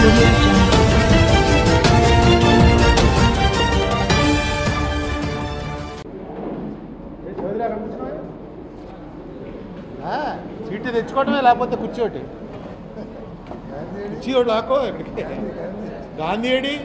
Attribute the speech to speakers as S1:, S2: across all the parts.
S1: audio jungle.
S2: Seat తెచ్చుకోవటమే లేకపోతే కూర్చోటి కుర్చీ ఒకటి లాక్కో ఇక్కడికి గాంధీ ఏడి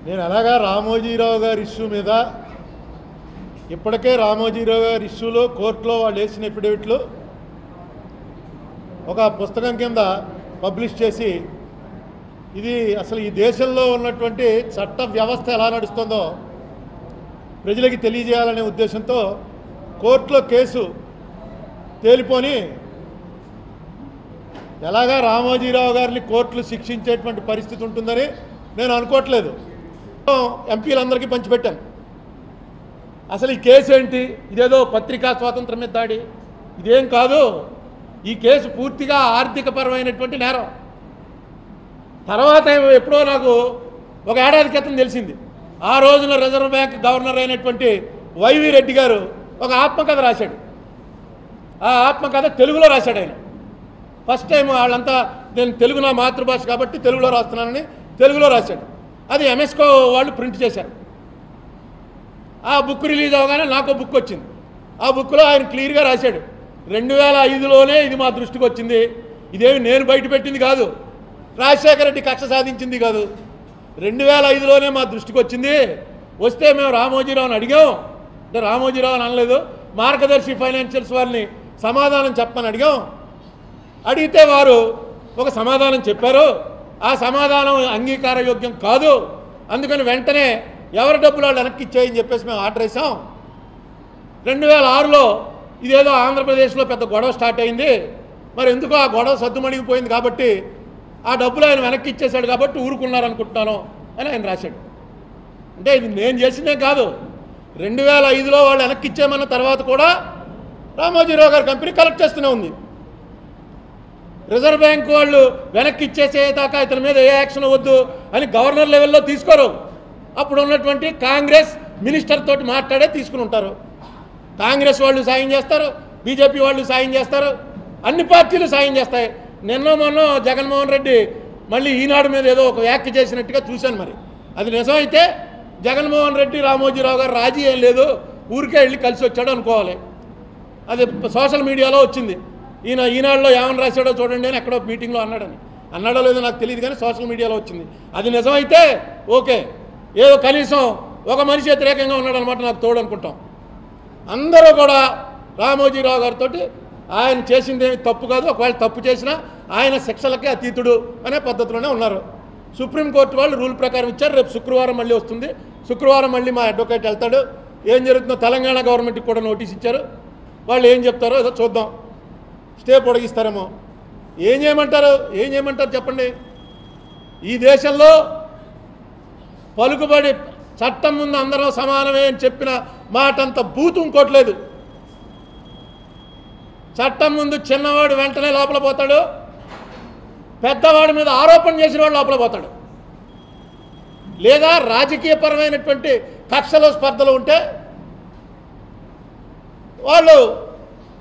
S2: నేను అలాగా రామోజీరావు గారి ఇష్యూ మీద ఇప్పటికే రామోజీరావు గారి ఇష్యూలో కోర్టులో వాళ్ళు వేసిన ఎఫిడవిట్లు ఒక పుస్తకం కింద పబ్లిష్ చేసి ఇది అసలు ఈ దేశంలో ఉన్నటువంటి చట్ట వ్యవస్థ ఎలా నడుస్తుందో ప్రజలకి తెలియజేయాలనే ఉద్దేశంతో కోర్టులో కేసు తేలిపోని ఎలాగా రామోజీరావు గారిని కోర్టులు శిక్షించేటువంటి పరిస్థితి ఉంటుందని నేను అనుకోవట్లేదు. ఎంపీలందరికీ పంచిపెట్టాను. అసలు ఈ కేసు ఏంటి, ఇదేదో పత్రికా స్వాతంత్రం మీద దాడి, ఇదేం కాదు. ఈ కేసు పూర్తిగా ఆర్థికపరమైనటువంటి నేరం. తర్వాత ఎప్పుడో నాకు ఒక ఏడాది క్రితం తెలిసింది. ఆ రోజున రిజర్వ్ బ్యాంక్ గవర్నర్ అయినటువంటి వైవి రెడ్డి గారు ఒక ఆత్మకథ రాశాడు. ఆ ఆత్మకథ తెలుగులో రాశాడు. ఆయన ఫస్ట్ టైం వాళ్ళంతా నేను తెలుగు నా మాతృభాష కాబట్టి తెలుగులో రాస్తున్నానని తెలుగులో రాశాడు. అది ఎంఎస్కో వాళ్ళు ప్రింట్ చేశారు. ఆ బుక్ రిలీజ్ అవగానే నాకు బుక్ వచ్చింది. ఆ బుక్లో ఆయన క్లియర్గా రాశాడు, 2005లోనే ఇది మా దృష్టికి వచ్చింది, ఇదేమి నేను బయట పెట్టింది కాదు, రాజశేఖర రెడ్డి కక్ష సాధించింది కాదు, 2005లోనే మా దృష్టికి వచ్చింది. వస్తే మేము రామోజీరావుని అడిగాం, అంటే రామోజీరావు అని అనలేదు, మార్గదర్శి ఫైనాన్షియల్స్ వారిని సమాధానం చెప్పమని అడిగాం. అడిగితే వారు ఒక సమాధానం చెప్పారు. ఆ సమాధానం అంగీకారయోగ్యం కాదు, అందుకని వెంటనే ఎవరి డబ్బులు వాళ్ళు వెనక్కి ఇచ్చేయని చెప్పేసి మేము ఆర్డర్ వేసాం. 2006లో ఇదేదో ఆంధ్రప్రదేశ్లో పెద్ద గొడవ స్టార్ట్ అయింది. మరి ఎందుకో ఆ గొడవ సద్దుమణిగిపోయింది కాబట్టి ఆ డబ్బులు ఆయన వెనక్కి ఇచ్చేశాడు కాబట్టి ఊరుకున్నారనుకుంటున్నాను అని ఆయన రాశాడు. అంటే ఇది నేను చేసిందే కాదు, 2005లో వాళ్ళు వెనక్కి ఇచ్చేయమన్న తర్వాత కూడా రామోజీరావు గారి కంపెనీ కలెక్ట్ చేస్తూనే ఉంది. రిజర్వ్ బ్యాంక్ వాళ్ళు వెనక్కి ఇచ్చేసేదాకా ఇతని మీద ఏ యాక్షన్ వద్దు అని గవర్నర్ లెవెల్లో తీసుకోరు. అప్పుడు ఉన్నటువంటి కాంగ్రెస్ మినిస్టర్ తోటి మాట్లాడే తీసుకుని ఉంటారు. కాంగ్రెస్ వాళ్ళు సాయం చేస్తారు, బీజేపీ వాళ్ళు సాయం చేస్తారు, అన్ని పార్టీలు సాయం చేస్తాయి. మొన్న జగన్మోహన్ రెడ్డి మళ్ళీ ఈనాడు మీద ఏదో ఒక వ్యాఖ్య చేసినట్టుగా చూశాను. మరి అది నిజమైతే జగన్మోహన్ రెడ్డి రామోజీరావు గారు రాజీ ఏం లేదు, ఊరికే వెళ్ళి కలిసి వచ్చాడు అనుకోవాలి. అది సోషల్ మీడియాలో వచ్చింది. ఈనాడులో ఏమని రాశాడో చూడండి అని ఎక్కడో మీటింగ్లో అన్నాడో లేదో నాకు తెలియదు, కానీ సోషల్ మీడియాలో వచ్చింది. అది నిజమైతే ఓకే, ఏదో కనీసం ఒక మనిషి వ్యతిరేకంగా ఉన్నాడు అనమాట, నాకు తోడు అనుకుంటాం. అందరూ కూడా రామోజీరావు గారితో ఆయన చేసిందేమి తప్పు కాదు, ఒకవేళ తప్పు చేసినా ఆయన శిక్షలకే అతీతుడు అనే పద్ధతిలోనే ఉన్నారు. సుప్రీంకోర్టు వాళ్ళు రూల్ ప్రకారం ఇచ్చారు. రేపు శుక్రవారం మళ్ళీ వస్తుంది. శుక్రవారం మళ్ళీ మా అడ్వకేట్ వెళ్తాడు. ఏం జరుగుతుందో తెలంగాణ గవర్నమెంట్కి కూడా నోటీస్ ఇచ్చారు. వాళ్ళు ఏం చెప్తారో ఏదో చూద్దాం. స్టే పొడిగిస్తారేమో. ఏం చేయమంటారు చెప్పండి. ఈ దేశంలో పలుకుబడి చట్టం ముందు అందరం సమానమే అని చెప్పిన మాట అంత బూతు ఇంకోట్లేదు. చట్టం ముందు చిన్నవాడు వెంటనే లోపల పోతాడు, పెద్దవాడి మీద ఆరోపణ చేసిన వాడు లోపల పోతాడు. లేదా రాజకీయపరమైనటువంటి కక్షలు స్పర్ధలు ఉంటే వాళ్ళు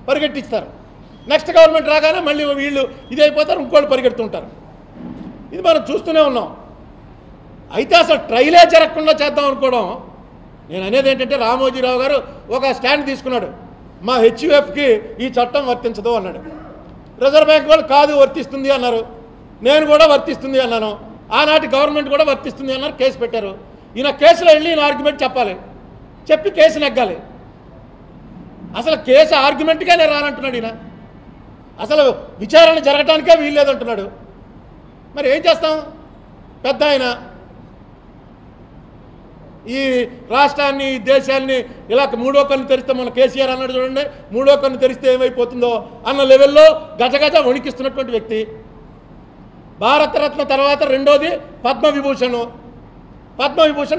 S2: పరిగెట్టిస్తారు. నెక్స్ట్ గవర్నమెంట్ రాగానే మళ్ళీ వీళ్ళు ఇదైపోతారు, ఇంకోళ్ళు పరిగెడుతుంటారు. ఇది మనం చూస్తూనే ఉన్నాం. అయితే అసలు ట్రైలే జరగకుండా చేద్దాం అనుకోవడం. నేను అనేది ఏంటంటే రామోజీరావు గారు ఒక స్టాండ్ తీసుకున్నాడు, మా హెచ్యుఎఫ్కి ఈ చట్టం వర్తించదు అన్నాడు. రిజర్వ్ బ్యాంక్ వాళ్ళు కాదు వర్తిస్తుంది అన్నారు, నేను కూడా వర్తిస్తుంది అన్నాను, ఆనాటి గవర్నమెంట్ కూడా వర్తిస్తుంది అన్నారు. కేసు పెట్టారు. ఈయన కేసులో వెళ్ళి ఈయన ఆర్గ్యుమెంట్ చెప్పాలి, చెప్పి కేసు నెగ్గాలి. అసలు కేసు ఆర్గ్యుమెంట్గా నేను రానంటున్నాడు ఈయన. అసలు విచారణ జరగటానికే వీల్లేదంటున్నాడు. మరి ఏం చేస్తాం? పెద్ద ఆయన ఈ రాష్ట్రాన్ని దేశాన్ని ఇలా మూడో కన్ను తెరిస్తే, మన కేసీఆర్ అన్నాడు చూడండి, మూడో కన్ను తెరిస్తే ఏమైపోతుందో అన్న లెవెల్లో గజగజ వణికిస్తున్నటువంటి వ్యక్తి. భారతరత్న తర్వాత రెండోది పద్మవిభూషణ్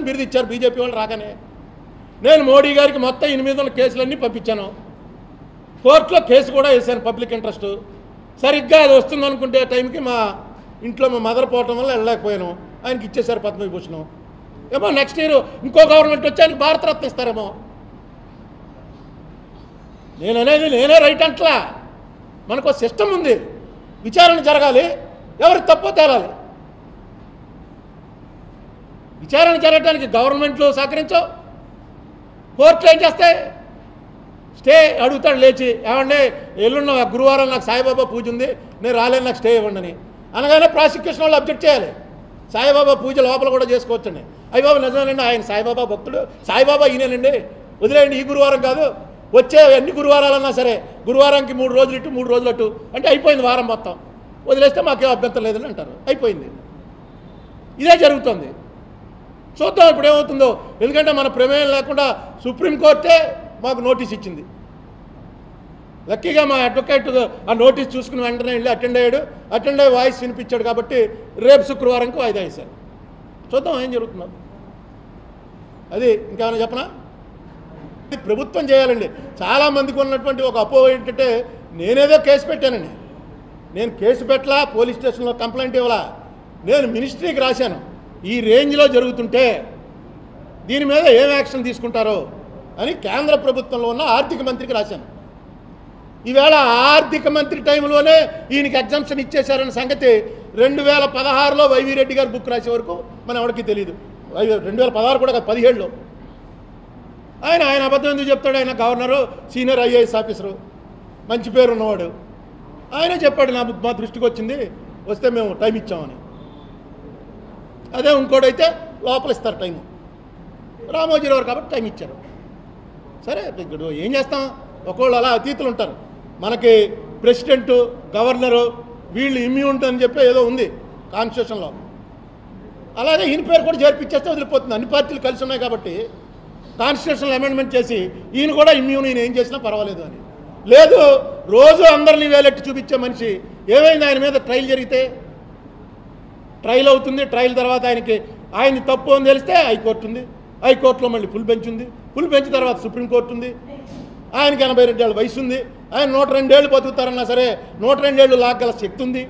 S2: బిరుదు ఇచ్చారు బీజేపీ వాళ్ళు రాగానే. నేను మోడీ గారికి మొత్తం 8 కేసులన్నీ పంపించాను. కోర్టులో కేసు కూడా వేశాను పబ్లిక్ ఇంట్రెస్ట్. సరిగ్గా అది వస్తుంది అనుకుంటే టైంకి మా ఇంట్లో మా మదర్ పోవటం వల్ల వెళ్ళలేకపోయాను. ఆయనకి ఇచ్చేశారు పద్మవిభూషణం. ఏమో నెక్స్ట్ ఇయర్ ఇంకో గవర్నమెంట్ వచ్చి ఆయనకి భారతరత్న ఇస్తారేమో. నేను అనేది నేనే రైట్ అంటలా. మనకు సిస్టమ్ ఉంది, విచారణ జరగాలి, ఎవరికి తప్పో తేలాలి. విచారణ జరగడానికి గవర్నమెంట్లు సహకరించవు, కోర్టులు ఏం చేస్తాయి? స్టే అడుగుతాడు లేచి, ఏమండి ఎల్లున్న గురువారం నాకు సాయిబాబా పూజ ఉంది, నేను రాలేను, నాకు స్టే ఇవ్వండి అని అనగానే ప్రాసిక్యూషన్ వాళ్ళు అబ్జెక్ట్ చేయాలి. సాయిబాబా పూజ లోపల కూడా చేసుకోవచ్చండి. అయ్య బాబు నిజమేనండి, ఆయన సాయిబాబా భక్తుడు, సాయిబాబా ఈయనేనండి, వదిలేయండి, ఈ గురువారం కాదు, వచ్చే ఎన్ని గురువారాలన్నా సరే గురువారానికి 3 రోజులు ఇటు 3 రోజులు అటు అంటే అయిపోయింది వారం మొత్తం, వదిలేస్తే మాకేం అభ్యంతరం లేదని అంటారు. అయిపోయింది. ఇదే జరుగుతుంది. చూద్దాం ఇప్పుడు ఏమవుతుందో. ఎందుకంటే మన ప్రమేయం లేకుండా సుప్రీంకోర్టే మాకు నోటీస్ ఇచ్చింది. లక్కీగా మా అడ్వకేట్ ఆ నోటీస్ చూసుకుని వెంటనే వెళ్ళి అటెండ్ అయ్యి వాయిస్ వినిపించాడు కాబట్టి రేపు శుక్రవారంకి వాయిదా వేశారు. చూద్దాం ఏం జరుగుతుందో. అది ఇంకేమైనా చెప్పనా? ప్రభుత్వం చేయాలండి. చాలామందికి ఉన్నటువంటి ఒక అపోహ ఏంటంటే నేనేదో కేసు పెట్టానండి. నేను కేసు పెట్టలా, పోలీస్ స్టేషన్లో కంప్లైంట్ ఇవ్వాలా, నేను మినిస్ట్రీకి రాశాను. ఈ రేంజ్లో జరుగుతుంటే దీని మీద ఏం యాక్షన్ తీసుకుంటారో అని కేంద్ర ప్రభుత్వంలో ఉన్న ఆర్థిక మంత్రికి రాశాను. ఈవేళ ఆర్థిక మంత్రి టైంలోనే ఈయనకి ఎగ్జామ్షన్ ఇచ్చేశారన్న సంగతి 2016లో వైవి రెడ్డి గారు బుక్ రాసే వరకు మనం ఎవరికి తెలియదు. 2016 కూడా కాదు, 17లో. ఆయన అబద్ధం ఎందుకు చెప్తాడు? ఆయన గవర్నరు, సీనియర్ ఐఏఎస్ ఆఫీసరు, మంచి పేరు ఉన్నవాడు. ఆయన చెప్పాడు మా దృష్టికి వచ్చింది, వస్తే మేము టైం ఇచ్చామని. అదే ఇంకోటైతే లోపల ఇస్తారు టైము. రామోజీరావు కాబట్టి టైం ఇచ్చారు. సరే ఇప్పుడు ఏం చేస్తాం? ఒకళ్ళు అలా అతీతులు ఉంటారు. మనకి ప్రెసిడెంటు, గవర్నరు వీళ్ళు ఇమ్యూనిటీ అని చెప్పి ఏదో ఉంది కాన్స్టిట్యూషన్లో. అలాగే ఈయన పేరు కూడా చేర్పించేస్తే వదిలిపోతుంది. అన్ని పార్టీలు కలిసి ఉన్నాయి కాబట్టి కాన్స్టిట్యూషనల్ అమెండ్మెంట్ చేసి ఈయన కూడా ఇమ్యూన్, ఈయన ఏం చేసినా పర్వాలేదు అని. లేదు, రోజు అందరినీ వేలెట్టి చూపించే మనిషి. ఏమైంది ఆయన మీద ట్రయల్ జరిగితే? ట్రయల్ అవుతుంది. ట్రయల్ తర్వాత ఆయన తప్పు అని తెలిస్తే హైకోర్టు ఉంది, హైకోర్టులో మళ్ళీ ఫుల్ బెంచ్ ఉంది, ఫుల్ బెంచ్ తర్వాత సుప్రీంకోర్టు ఉంది. ఆయనకి 82 ఏళ్ళ వయసు ఉంది. ఆయన 102 ఏళ్ళు బతుకుతారన్నా సరే 102 ఏళ్ళు లాగల శక్తి ఉంది.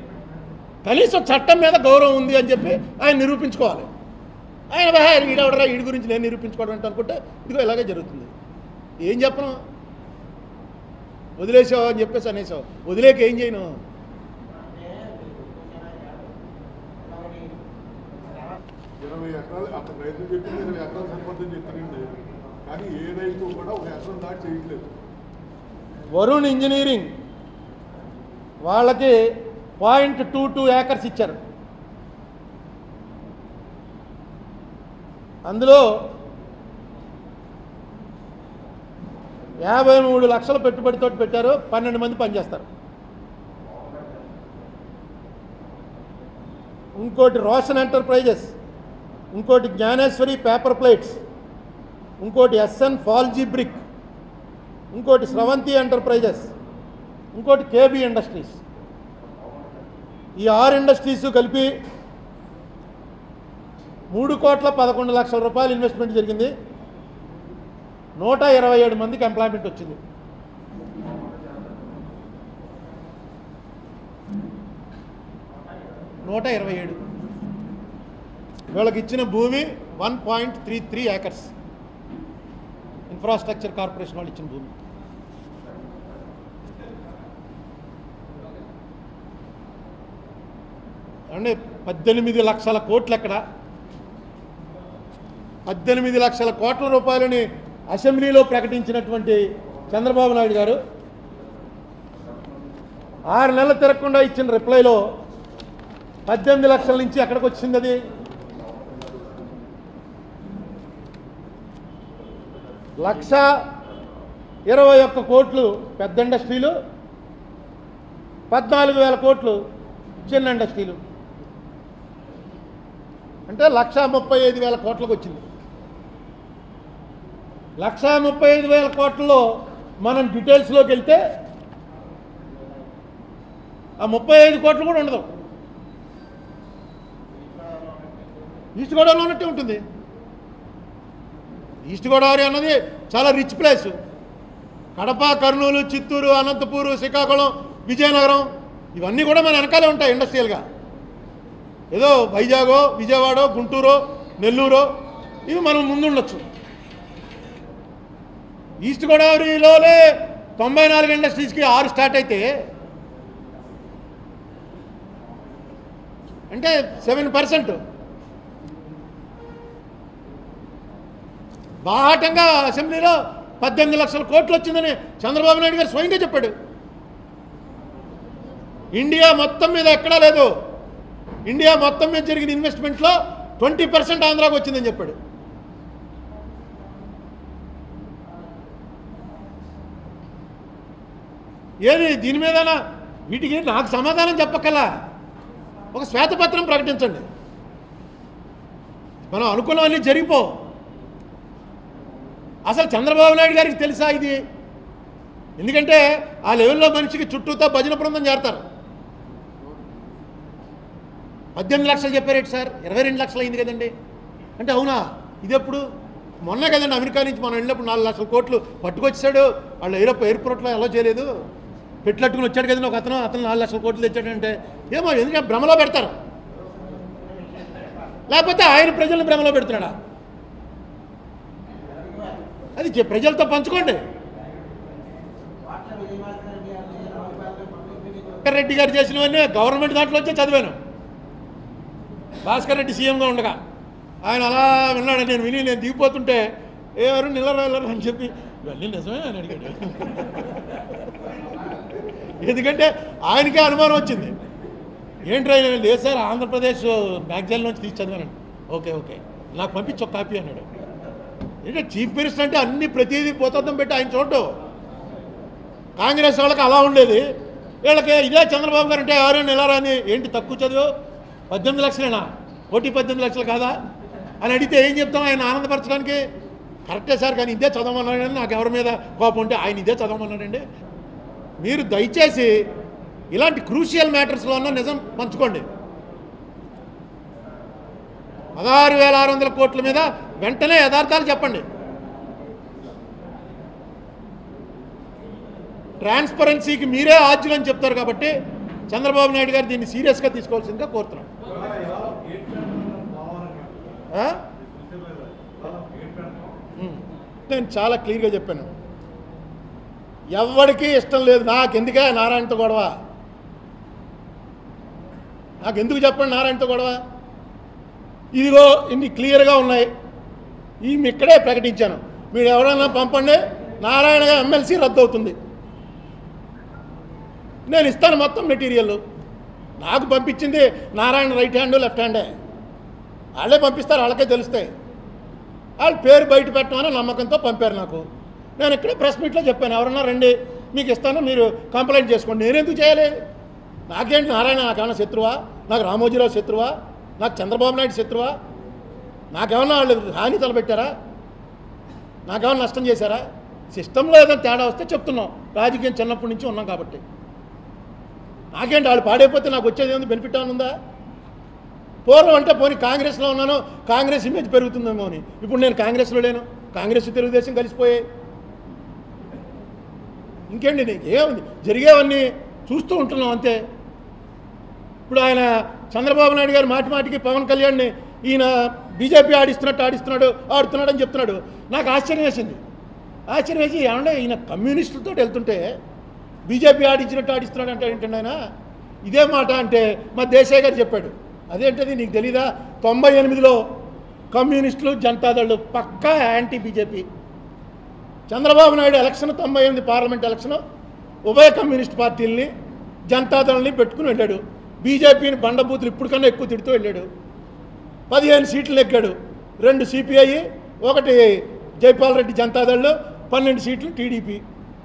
S2: కనీసం చట్టం మీద గౌరవం ఉంది అని చెప్పి ఆయన నిరూపించుకోవాలి. ఆయన వీడవడరా, వీడి గురించి నేను నిరూపించుకోవడం అంటే అనుకుంటే ఇదిగో ఇలాగే జరుగుతుంది. ఏం చెప్పను? వదిలేసావు అని చెప్పేసి అనేసావు. వదిలేక ఏం చేయను? వరుణ్ ఇంజనీరింగ్ వాళ్ళకి 0.22 ఏకర్స్ ఇచ్చారు. అందులో 53 లక్షల పెట్టుబడితో పెట్టారు. 12 మంది పనిచేస్తారు. ఇంకోటి రోషన్ ఎంటర్ప్రైజెస్, ఇంకోటి జ్ఞానేశ్వరి పేపర్ ప్లేట్స్, ఇంకోటి ఎస్ఎన్ ఫాల్జీ బ్రిక్, ఇంకోటి స్రవంతి ఎంటర్ప్రైజెస్, ఇంకోటి కేబీ ఇండస్ట్రీస్. ఈ 6 ఇండస్ట్రీస్ కలిపి 3,11,00,000 రూపాయలు ఇన్వెస్ట్మెంట్ జరిగింది. 127 మందికి ఎంప్లాయ్మెంట్ వచ్చింది. వీళ్ళకి ఇచ్చిన భూమి 1.33 ఏకర్స్. ఇన్ఫ్రాస్ట్రక్చర్ కార్పొరేషన్ వాళ్ళు ఇచ్చిన భూమి. అంటే 18 లక్షల కోట్లు ఎక్కడ? 18 లక్షల కోట్ల రూపాయలని అసెంబ్లీలో ప్రకటించినటువంటి చంద్రబాబు నాయుడు గారు 6 నెలలు తిరగకుండా ఇచ్చిన రిప్లైలో 18 లక్షల నుంచి ఎక్కడికి వచ్చింది? అది 1,21 కోట్లు పెద్ద ఇండస్ట్రీలు, 14,000 కోట్లు చిన్న ఇండస్ట్రీలు. అంటే 1,35,000 కోట్లకు వచ్చింది. 1,35,000 కోట్లలో మనం డీటెయిల్స్లోకి వెళ్తే ఆ 35 కోట్లు కూడా ఉండదు. ఈస్ట్ గోదావరిలో ఉన్నట్టే ఉంటుంది. ఈస్ట్ గోదావరి అన్నది చాలా రిచ్ ప్లేస్. కడప, కర్నూలు, చిత్తూరు, అనంతపూరు, శ్రీకాకుళం, విజయనగరం ఇవన్నీ కూడా మన వెనకాలే ఉంటాయి ఇండస్ట్రియల్గా. ఏదో వైజాగో, విజయవాడో, గుంటూరో, నెల్లూరో ఇవి మనం ముందుండొచ్చు. ఈస్ట్ గోదావరిలోనే 94 ఇండస్ట్రీస్కి 6 స్టార్ట్ అయితే అంటే 7%. బాహాటంగా అసెంబ్లీలో 18 లక్షల కోట్లు వచ్చిందని చంద్రబాబు నాయుడు గారు స్వయంగా చెప్పాడు. ఇండియా మొత్తం మీద ఎక్కడా లేదు. ఇండియా మొత్తం మీద జరిగిన ఇన్వెస్ట్మెంట్లో 20% ఆంధ్రాకు వచ్చిందని చెప్పాడు. ఏది దీని మీదనా వీటికి నాకు సమాధానం చెప్పక్కలా ఒక శ్వేతపత్రం ప్రకటించండి. మనం అనుకున్నవన్నీ జరిగిపో. అసలు చంద్రబాబు నాయుడు గారికి తెలుసా ఇది? ఎందుకంటే ఆ లెవెల్లో మనిషికి చుట్టూతో భజన బృందం చేరతారు. 18 లక్షలు చెప్పారేంటి సార్? 22 లక్షలు అయింది కదండి అంటే అవునా? ఇది ఎప్పుడు? మొన్న కదండి అమెరికా నుంచి మనం వెళ్ళినప్పుడు 4 లక్షల కోట్లు పట్టుకొచ్చాడు. వాళ్ళు ఎయిర్పోర్ట్లో ఎలా చేయలేదు, పెట్టులట్టుకుని వచ్చాడు కదండి ఒక అతను 4 లక్షల కోట్లు తెచ్చాడంటే ఏమో ఎందుకంటే భ్రమలో పెడతారు. లేకపోతే ఆయన ప్రజలను భ్రమలో పెడుతున్నాడా? అది ప్రజలతో పంచుకోండి. రెడ్డి గారు చేసినవన్నీ గవర్నమెంట్ దాంట్లో వచ్చే చదివాను. భాస్కర్ రెడ్డి సీఎంగా ఉండగా ఆయన అలా విన్నాడు. నేను దిగిపోతుంటే ఎవరు నిల్లరు అని చెప్పి ఇవన్నీ నిజమే అని అడిగాడు. ఎందుకంటే ఆయనకే అనుమానం వచ్చింది. ఏంట్రా లేదు సార్ ఆంధ్రప్రదేశ్ మ్యాగజైన్ నుంచి తీసి చదివానండి. ఓకే నాకు పంపించి ఒక కాపీ అన్నాడు. ఏంటంటే చీఫ్ మినిస్టర్ అంటే అన్ని ప్రతిదీ పోతద్దం పెట్టి ఆయన చూడటం. కాంగ్రెస్ వాళ్ళకి అలా ఉండేది. వీళ్ళకి ఇదే చంద్రబాబు గారు అంటే ఎవరైనా నిలరా అని ఏంటి తక్కువ చదువు 18 లక్షలేనా? 18 లక్షలు కాదా అని అడిగితే ఏం చెప్తాం? ఆయన ఆనందపరచడానికి కరెక్టే సార్, కానీ ఇదే చదవమన్నాడండి. నాకు ఎవరి మీద కోపం ఉంటే ఆయన ఇదే చదవమన్నాడండి. మీరు దయచేసి ఇలాంటి క్రూషియల్ మ్యాటర్స్లో ఉన్న నిజం పంచుకోండి. 16,600 కోట్ల మీద వెంటనే యథార్థాలు చెప్పండి. ట్రాన్స్పరెన్సీకి మీరే ఆద్యులు అని చెప్తారు కాబట్టి చంద్రబాబు నాయుడు గారు దీన్ని సీరియస్గా తీసుకోవాల్సిందిగా కోరుతున్నాం. నేను చాలా క్లియర్గా చెప్పాను. ఎవరికి ఇష్టం లేదు. నాకెందుకే నారాయణతో గొడవ? నాకెందుకు చెప్పండి నారాయణతో గొడవ? ఇదిగో ఇన్ని క్లియర్గా ఉన్నాయి. ఈ ఇక్కడే ప్రకటించాను. మీరు ఎవరైనా పంపండి, నారాయణగా ఎమ్మెల్సీ రద్దు అవుతుంది. నేను ఇస్తాను మొత్తం మెటీరియల్. నాకు పంపించింది నారాయణ రైట్ హ్యాండ్ లెఫ్ట్ హ్యాండే. వాళ్ళే పంపిస్తారు, వాళ్ళకే తెలుస్తాయి. వాళ్ళు పేరు బయట పెట్టమని నమ్మకంతో పంపారు నాకు. నేను ఇక్కడే ప్రెస్ మీట్లో చెప్పాను, ఎవరన్నా రండి మీకు ఇస్తాను, మీరు కంప్లైంట్ చేసుకోండి. నేనెందుకు చేయాలి? నాకేంటి నారాయణ నాకేమన్నా శత్రువా? నాకు రామోజీరావు శత్రువా? నాకు చంద్రబాబు నాయుడు శత్రువా? నాకేమన్నా వాళ్ళు హాని తలపెట్టారా? నాకేమన్నా నష్టం చేశారా? సిస్టంలో ఏదైనా తేడా వస్తే చెప్తున్నాం. రాజకీయం చిన్నప్పటి నుంచి ఉన్నాం కాబట్టి. నాకేంటి వాళ్ళు పాడైపోతే నాకు వచ్చేది ఏముంది? బెనిఫిట్ ఏమైనా ఉందా? పూర్వం అంటే పోనీ కాంగ్రెస్లో ఉన్నాను, కాంగ్రెస్ ఇమేజ్ పెరుగుతుందేమో అని. ఇప్పుడు నేను కాంగ్రెస్లో లేను, కాంగ్రెస్ తెలుగుదేశం కలిసిపోయాయి. ఇంకేంటి ఏముంది? జరిగేవన్నీ చూస్తూ ఉంటున్నాం అంతే. ఇప్పుడు ఆయన చంద్రబాబు నాయుడు గారు మాటికి పవన్ కళ్యాణ్ని ఈయన బీజేపీ ఆడుతున్నాడు అని చెప్తున్నాడు. నాకు ఆశ్చర్యం వేసింది. ఆశ్చర్యం వేసి ఏమంటే ఈయన కమ్యూనిస్టులతో వెళ్తుంటే బీజేపీ ఆడిస్తున్నాడు అంటే ఏంటండి ఆయన? ఇదే మాట అంటే మా దేశాయ్ గారు చెప్పాడు. అదేంటది నీకు తెలీదా? 98లో కమ్యూనిస్టులు జనతాదళ్ళు పక్కా anti BJP. Chandrababu Naidu election 98 parliament election ఉభయ కమ్యూనిస్ట్ పార్టీలని జనతాదళని పెట్టుకుని వెళ్ళాడు. బీజేపీని బండబూతులు ఇప్పటికన్నా ఎక్కువ తిడుతూ వెళ్ళాడు. 15 సీట్లు ఎక్కాడు. 2 సిపిఐ, 1 జైపాల్ రెడ్డి జనతాదళ్ళు, 12 సీట్లు టీడీపీ.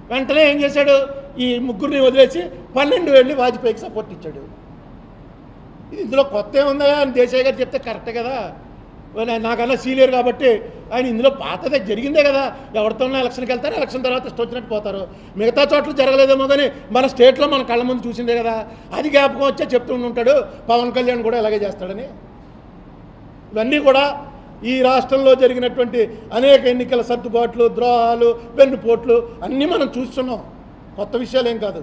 S2: వెంటనే ఏం చేశాడు? ఈ ముగ్గురిని వదిలేసి 12 వెళ్ళి వాజ్పేయికి సపోర్ట్ ఇచ్చాడు. ఇది ఇందులో కొత్త ఏముందా అని దేశాయ్ గారు చెప్తే కరెక్టే కదా. నాకన్నా సీనియర్ కాబట్టి ఆయన ఇందులో పాతదే జరిగిందే కదా. ఎవరితోనో ఎలక్షన్కి వెళ్తారు, ఎలక్షన్ తర్వాత ఇష్టం వచ్చినట్టు పోతారు. మిగతా చోట్ల జరగలేదేమో కానీ మన స్టేట్లో మన కళ్ళ ముందు చూసిందే కదా. అది జ్ఞాపకం వచ్చే చెప్తూ ఉంటాడు. పవన్ కళ్యాణ్ కూడా ఇలాగే చేస్తాడని. ఇవన్నీ కూడా ఈ రాష్ట్రంలో జరిగినటువంటి అనేక ఎన్నికల సర్దుబాట్లు, ద్రోహాలు, వెన్నుపోట్లు అన్నీ మనం చూస్తున్నాం. కొత్త విషయాలు ఏం కాదు.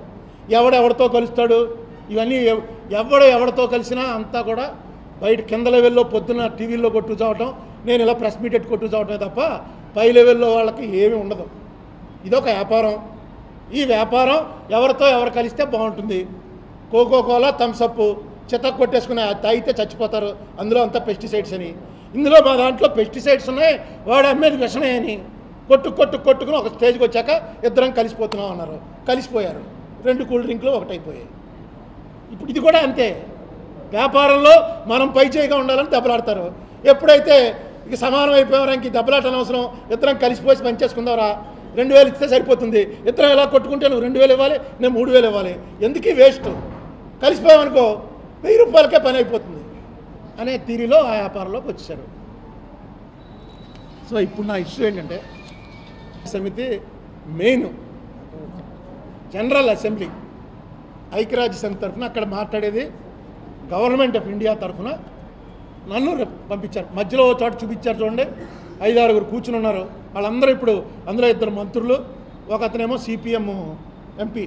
S2: ఎవడెవడితో కలుస్తాడు, ఇవన్నీ ఎవడితో కలిసినా అంతా కూడా బయట కింద లెవెల్లో పొద్దున్న టీవీల్లో కొట్టు చావటం, నేను ఇలా ప్రెస్ మీట్ కొట్టు చావటమే తప్ప పై లెవెల్లో వాళ్ళకి ఏమీ ఉండదు. ఇదొక వ్యాపారం. ఈ వ్యాపారం ఎవరితో ఎవరు కలిస్తే బాగుంటుంది. కోకోకోలా, థమ్సప్ చితక్ కొట్టేసుకుని తాగితే చచ్చిపోతారు, అందులో అంతా పెస్టిసైడ్స్ అని. ఇందులో మా దాంట్లో పెస్టిసైడ్స్ ఉన్నాయి, వాడు అమ్మేది విషమే అని కొట్టుకుని ఒక స్టేజ్కి వచ్చాక ఇద్దరం కలిసిపోతున్నాం అన్నారు. కలిసిపోయారు. 2 కూల్ డ్రింక్లు ఒకటైపోయాయి. ఇప్పుడు ఇది కూడా అంతే. వ్యాపారంలో మనం పై చేయిగా ఉండాలని దెబ్బలాడతారు. ఎప్పుడైతే ఇక సమానం అయిపోయారా, ఇంక దెబ్బలాట అనవసరం, ఇద్దరం కలిసిపోయి పని చేసుకుందారా, 2000 ఇస్తే సరిపోతుంది, ఇద్దరం ఎలా కొట్టుకుంటే నువ్వు 2000 ఇవ్వాలి, నేను 3000 ఇవ్వాలి, ఎందుకు వేస్ట్, కలిసిపోయామనుకో 1000 రూపాయలకే పని అయిపోతుంది అనే తీరులో ఆ వ్యాపారంలోకి వచ్చేసారు. సో ఇప్పుడు నా ఇష్యూ ఏంటంటే, సమితి మెయిన్ జనరల్ అసెంబ్లీ ఐక్యరాజ్య సమితి తరఫున అక్కడ మాట్లాడేది గవర్నమెంట్ ఆఫ్ ఇండియా తరఫున నన్ను పంపించారు. మధ్యలో చోట చూపించారు చూడండి, 5-6 కూర్చుని ఉన్నారు. వాళ్ళందరూ ఇప్పుడు అందులో 2 మంత్రులు, ఒక అతనేమో సిపిఎం ఎంపీ,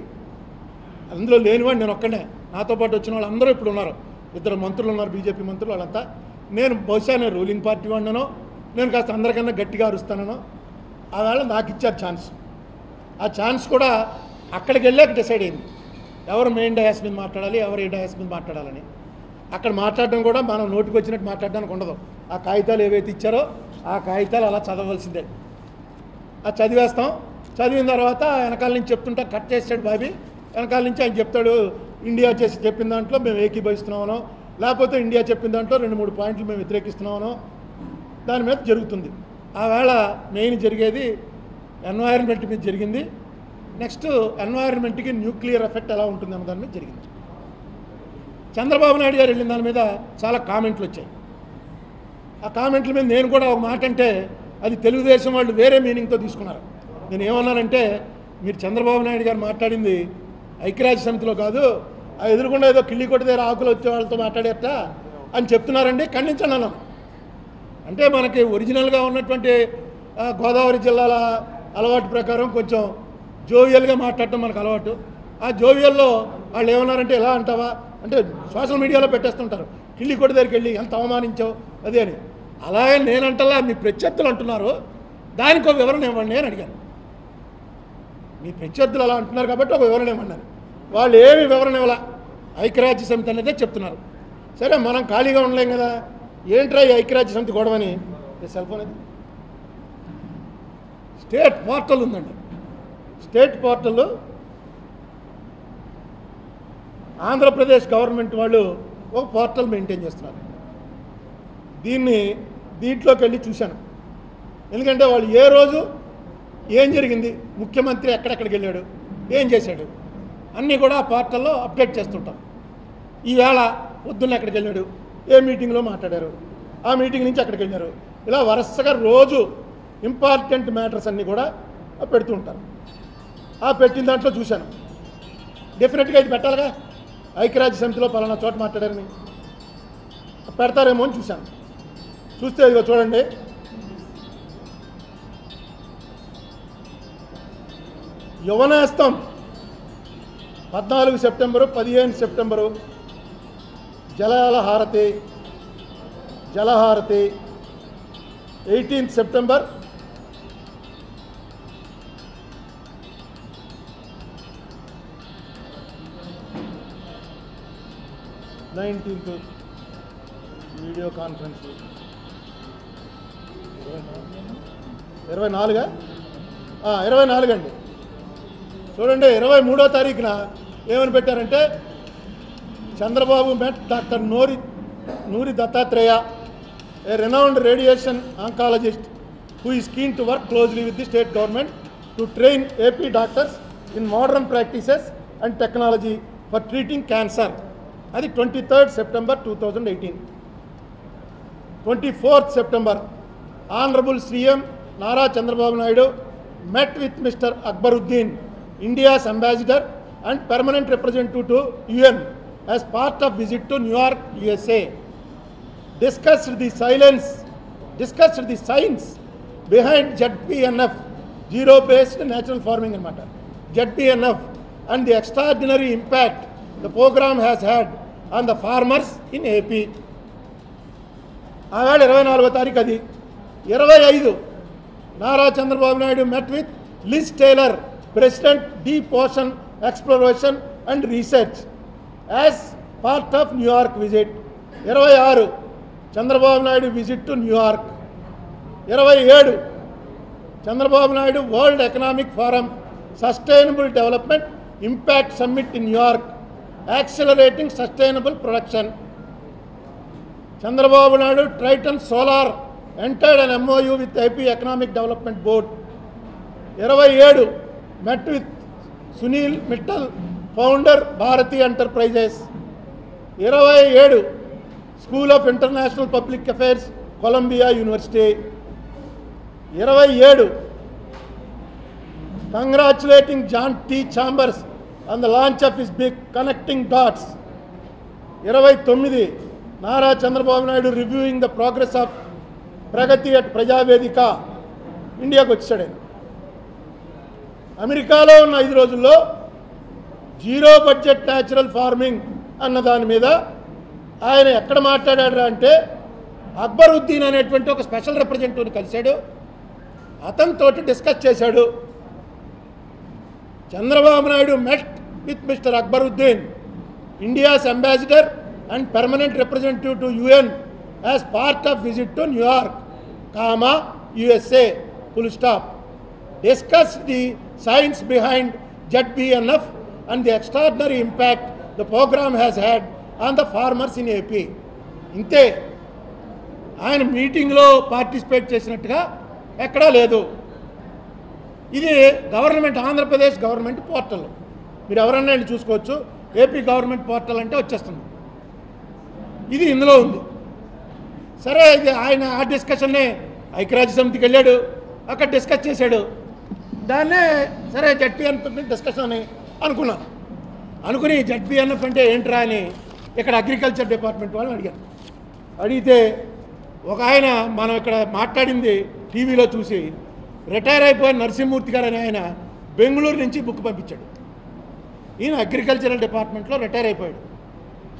S2: అందులో లేనివాడు నేను ఒక్కడే. నాతో పాటు వచ్చిన వాళ్ళందరూ ఇప్పుడు ఉన్నారు. 2 మంత్రులు ఉన్నారు, బీజేపీ మంత్రులు. వాళ్ళంతా బహుశా నేను రూలింగ్ పార్టీ వాడినో, నేను కాస్త అందరికన్నా గట్టిగా అరుస్తానో. ఆ వేళ నాకు ఇచ్చారు ఛాన్స్. ఆ ఛాన్స్ కూడా అక్కడికి వెళ్ళాక డిసైడ్ అయింది ఎవరు మెయిన్ డయాస్ మీద మాట్లాడాలి, ఎవరు ఏ డయాస్ మీద మాట్లాడాలని. అక్కడ మాట్లాడడం కూడా మనం నోటికి వచ్చినట్టు మాట్లాడడానికి ఉండదు. ఆ కాగితాలు ఏవైతే ఇచ్చారో ఆ కాగితాలు అలా చదవలసిందే. అది చదివేస్తాం. చదివిన తర్వాత వెనకాల నుంచి చెప్తుంటా కట్ చేసాడు బాబీ. వెనకాల నుంచి ఆయన చెప్తాడు, ఇండియా చెప్పిన దాంట్లో మేము ఏకీభవిస్తున్నామనో, లేకపోతే ఇండియా చెప్పిన దాంట్లో 2-3 పాయింట్లు మేము వ్యతిరేకిస్తున్నామనో దాని మీద జరుగుతుంది. ఆ వేళ మెయిన్ జరిగేది ఎన్వైరన్మెంట్ మీద జరిగింది. నెక్స్ట్ ఎన్వైరన్మెంట్కి న్యూక్లియర్ ఎఫెక్ట్ ఎలా ఉంటుంది అన్న దాని మీద జరిగింది. చంద్రబాబు నాయుడు గారు వెళ్ళిన దాని మీద చాలా కామెంట్లు వచ్చాయి. ఆ కామెంట్ల మీద నేను కూడా ఒక మాట అంటే అది తెలుగుదేశం వాళ్ళు వేరే మీనింగ్తో తీసుకున్నారు. నేను ఏమన్నానంటే, మీరు చంద్రబాబు నాయుడు గారు మాట్లాడింది ఐక్యరాజ్య సమితిలో కాదు, ఆ ఎదురుకుండా ఏదో కిళ్ళి కొట్టి దగ్గర ఆకులు వచ్చే వాళ్ళతో మాట్లాడేట అని చెప్తున్నారండి, ఖండించండి అన్నాను. అంటే మనకి ఒరిజినల్గా ఉన్నటువంటి గోదావరి జిల్లాల అలవాటు ప్రకారం కొంచెం జోవియల్గా మాట్లాడటం మనకు అలవాటు. ఆ జోవియల్లో వాళ్ళు ఏమన్నారంటే, ఎలా అంటావా అంటే సోషల్ మీడియాలో పెట్టేస్తుంటారు, కిళ్ళి కొట్టి దగ్గరికి వెళ్ళి ఎంత అవమానించావు అది అని. అలాగే నేనంటలా మీ ప్రత్యర్థులు అంటున్నారు, దానికి ఒక వివరణ ఇవ్వండి అని అడిగాను. మీ ప్రత్యర్థులు అలా అంటున్నారు కాబట్టి ఒక వివరణ ఇవ్వమన్నారు. వాళ్ళు ఏమి వివరణ ఇవ్వాల, ఐక్యరాజ్య సమితి అనేదే చెప్తున్నారు. సరే మనం ఖాళీగా ఉండలేం కదా, ఏంట్రా ఈ ఐక్యరాజ్య సమితి గొడవని. సెల్ ఫోన్ అది స్టేట్ పోర్టల్ ఉందండి. స్టేట్ పోర్టల్ ఆంధ్రప్రదేశ్ గవర్నమెంట్ వాళ్ళు ఒక పోర్టల్ మెయింటైన్ చేస్తున్నారు. దీంట్లోకి వెళ్ళి చూశాను. ఎందుకంటే వాళ్ళు ఏ రోజు ఏం జరిగింది, ముఖ్యమంత్రి ఎక్కడెక్కడికి వెళ్ళాడు, ఏం చేశాడు అన్నీ కూడా ఆ పోర్టల్లో అప్డేట్ చేస్తుంటాం. ఈవేళ పొద్దున్న ఎక్కడికి వెళ్ళాడు, ఏ మీటింగ్లో మాట్లాడారు, ఆ మీటింగ్ నుంచి అక్కడికి వెళ్ళారు, ఇలా వరుసగా రోజు ఇంపార్టెంట్ మ్యాటర్స్ అన్నీ కూడా పెడుతూ ఉంటారు. ఆ పెట్టిన దాంట్లో చూశాను, డెఫినెట్గా ఇది పెట్టాలిగా, ఐక్యరాజ్య సమితిలో పలానా చోట మాట్లాడారని పెడతారేమో అని చూశాను. చూస్తే ఇదిగో చూడండి, Yuvanestham 14 September, 15 September Jalaharathi 18 September 19th video conference 24 అండి. చూడండి 23వ తారీఖున ఏమని పెట్టారంటే, Chandrababu met Dr. Noori Dattatreya, a renowned radiation oncologist who is keen to work closely with the state government to train AP doctors in modern practices and technology for treating cancer. అది 23rd September 2018. 24th September, Honorable CM Nara Chandrababu Naidu met with Mr. Akbaruddin, India's ambassador and permanent representative to UN as part of visit to New York, USA. Discussed the silence discussed the science behind ZBNF, zero-based natural farming anamata, ZBNF, and the extraordinary impact the program has had on the farmers in AP. ఆవేళ 24వ తారీఖు అది. 25 Nara Chandrababu Naidu met with Liz Taylor, President Deep Ocean Exploration and Research, as part of New York visit. 26 Chandrababu Naidu visit to New York. 27 Chandrababu Naidu world economic forum sustainable development impact summit in New York, accelerating sustainable production. Chandrababu Naidu Triton solar entered an MOU with AP Economic Development Board. 27 met with Sunil Mittal, founder Bharati Enterprises. 27 School of International Public Affairs, Columbia University. 27 congratulating John T. Chambers on the launch of his book Connecting Dots. 29 Nara Chandrababu Naidu reviewing the progress of Pragati at Prajavedika ఇండియాకు వచ్చాడు. అమెరికాలో ఉన్న 5 రోజుల్లో zero budget natural farming అన్న దాని మీద ఆయన ఎక్కడ మాట్లాడాడు అంటే అక్బరుద్దీన్ అనేటువంటి ఒక స్పెషల్ రిప్రజెంటేటివ్ని కలిశాడు, అతనితో డిస్కస్ చేశాడు. Chandrababu Naidu met with mister Akbaruddin, India's ambassador and permanent representative to UN as part of visit to New York, USA, full stop. Discussed the science behind ZBNF and the extraordinary impact the program has had on the farmers in AP. ఇంతే. ఆయన మీటింగ్లో participate చేసినట్టుగా ఎక్కడా లేదు. ఇది government, Andhra Pradesh government portal, మీరు ఎవరన్నా వెళ్ళి చూసుకోవచ్చు. ఏపీ గవర్నమెంట్ పోర్టల్ అంటే వచ్చేస్తుంది. ఇది ఇందులో ఉంది. సరే, ఇది ఆయన ఆ డిస్కషన్నే ఐక్యరాజ్య సమితికి వెళ్ళాడు, అక్కడ డిస్కస్ చేశాడు. దాన్నే సరే ZBNF డిస్కషన్ అని అనుకున్నాను. అనుకుని ZBNF అంటే ఏంట్రా అని ఇక్కడ అగ్రికల్చర్ డిపార్ట్మెంట్ వాళ్ళని అడిగాను. అడిగితే ఒక ఆయన మనం ఇక్కడ మాట్లాడింది టీవీలో చూసి రిటైర్ అయిపోయిన నరసింహమూర్తి గారు అని ఆయన బెంగళూరు నుంచి బుక్ పంపించాడు. ఈయన అగ్రికల్చరల్ డిపార్ట్మెంట్లో రిటైర్ అయిపోయాడు,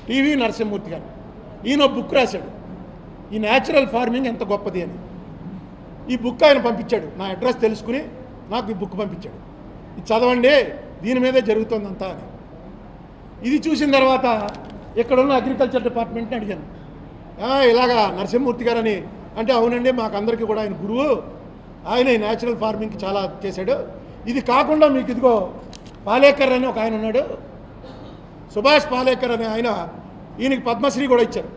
S2: టీవీ నరసింహమూర్తి గారు. ఈయన బుక్ రాశాడు, ఈ న్యాచురల్ ఫార్మింగ్ ఎంత గొప్పది అని. ఈ బుక్ ఆయన పంపించాడు, నా అడ్రస్ తెలుసుకుని నాకు ఈ బుక్ పంపించాడు. ఇది చదవండి, దీని మీదే జరుగుతుందంతా అని. ఇది చూసిన తర్వాత ఇక్కడ ఉన్న అగ్రికల్చర్ డిపార్ట్మెంట్ని అడిగాను, ఇలాగా నరసింహమూర్తి గారు అని అంటే, అవునండి మాకు అందరికీ కూడా ఆయన గురువు, ఆయన ఈ న్యాచురల్ ఫార్మింగ్కి చాలా చేశాడు. ఇది కాకుండా మీకు ఇదిగో పాలేకర్ అని ఒక ఆయన ఉన్నాడు, సుభాష్ పాలేకర్ అనే ఆయన, ఈయనకి పద్మశ్రీ కూడా ఇచ్చారు.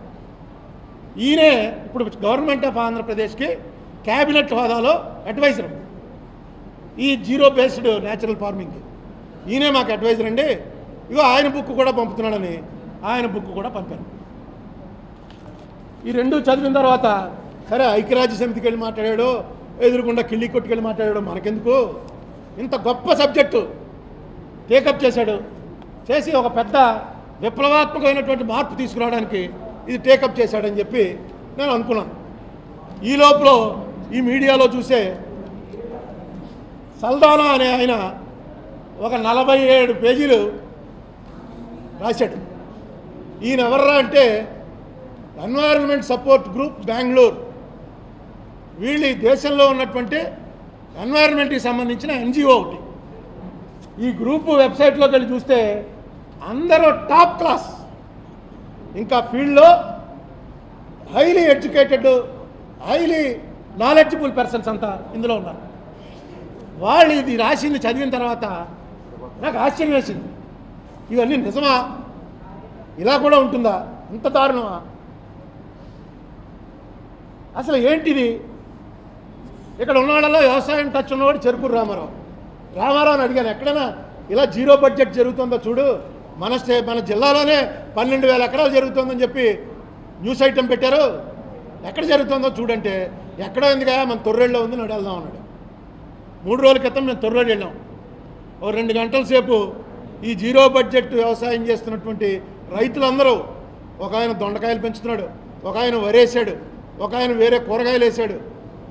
S2: ఈయనే ఇప్పుడు గవర్నమెంట్ ఆఫ్ ఆంధ్రప్రదేశ్కి క్యాబినెట్ హోదాలో అడ్వైజర్ ఈ జీరో బేస్డ్ న్యాచురల్ ఫార్మింగ్కి. ఈయనే మాకు అడ్వైజర్ అండి, ఇగో ఆయన బుక్ కూడా పంపుతున్నాడని ఆయన బుక్ కూడా పంపాను. ఈ రెండు చదివిన తర్వాత సరే ఐక్యరాజ్య సమితికి వెళ్ళి మాట్లాడాడు, ఎదురుకుండా కిళ్ళి కొట్టుకెళ్ళి మాట్లాడాడు, మనకెందుకు, ఇంత గొప్ప సబ్జెక్టు టేకప్ చేశాడు. చేసి ఒక పెద్ద విప్లవాత్మకమైనటువంటి మార్పు తీసుకురావడానికి ఇది టేకప్ చేశాడని చెప్పి నేను అనుకున్నాను. ఈ లోపల ఈ మీడియాలో చూసే సల్దానా అనే ఆయన ఒక 47 పేజీలు రాశాడు. ఈయన ఎవర్రా అంటే ఎన్వైరన్మెంట్ సపోర్ట్ గ్రూప్ బెంగళూరు. వీళ్ళు దేశంలో ఉన్నటువంటి ఎన్వైరన్మెంట్కి సంబంధించిన NGO ఒకటి. ఈ గ్రూపు వెబ్సైట్లోకి వెళ్ళి చూస్తే అందరూ టాప్ క్లాస్, ఇంకా ఫీల్డ్లో highly educated, highly knowledgeable persons అంతా ఇందులో ఉన్నారు. వాళ్ళు ఇది రాసింది చదివిన తర్వాత నాకు ఆశ్చర్యం వేసింది, ఇవన్నీ నిజమా, ఇలా కూడా ఉంటుందా, ఇంత దారుణమా, అసలు ఏంటిది. ఇక్కడ ఉన్నవాళ్ళలో వ్యవసాయం టచ్ ఉన్నవాడు చెరుకూరు రామారావుని అడిగాను, ఎక్కడైనా ఇలా జీరో బడ్జెట్ జరుగుతుందో చూడు, మన జిల్లాలోనే 12,000 ఎకరాలు జరుగుతుందని చెప్పి న్యూస్ ఐటెం పెట్టారు, ఎక్కడ జరుగుతుందో చూడంటే ఎక్కడో ఎందుకు మన తొర్రేళ్ళలో ఉంది, నడు వెళ్దాం అన్నాడు. 3 రోజుల క్రితం మేము తొర్రేళ్ళు వెళ్ళాం. ఓ 2 గంటల సేపు ఈ జీరో బడ్జెట్ వ్యవసాయం చేస్తున్నటువంటి రైతులందరూ, ఒక ఆయన దొండకాయలు పెంచుతున్నాడు, ఒక ఆయన వరేసాడు, ఒక ఆయన వేరే కూరగాయలు వేసాడు.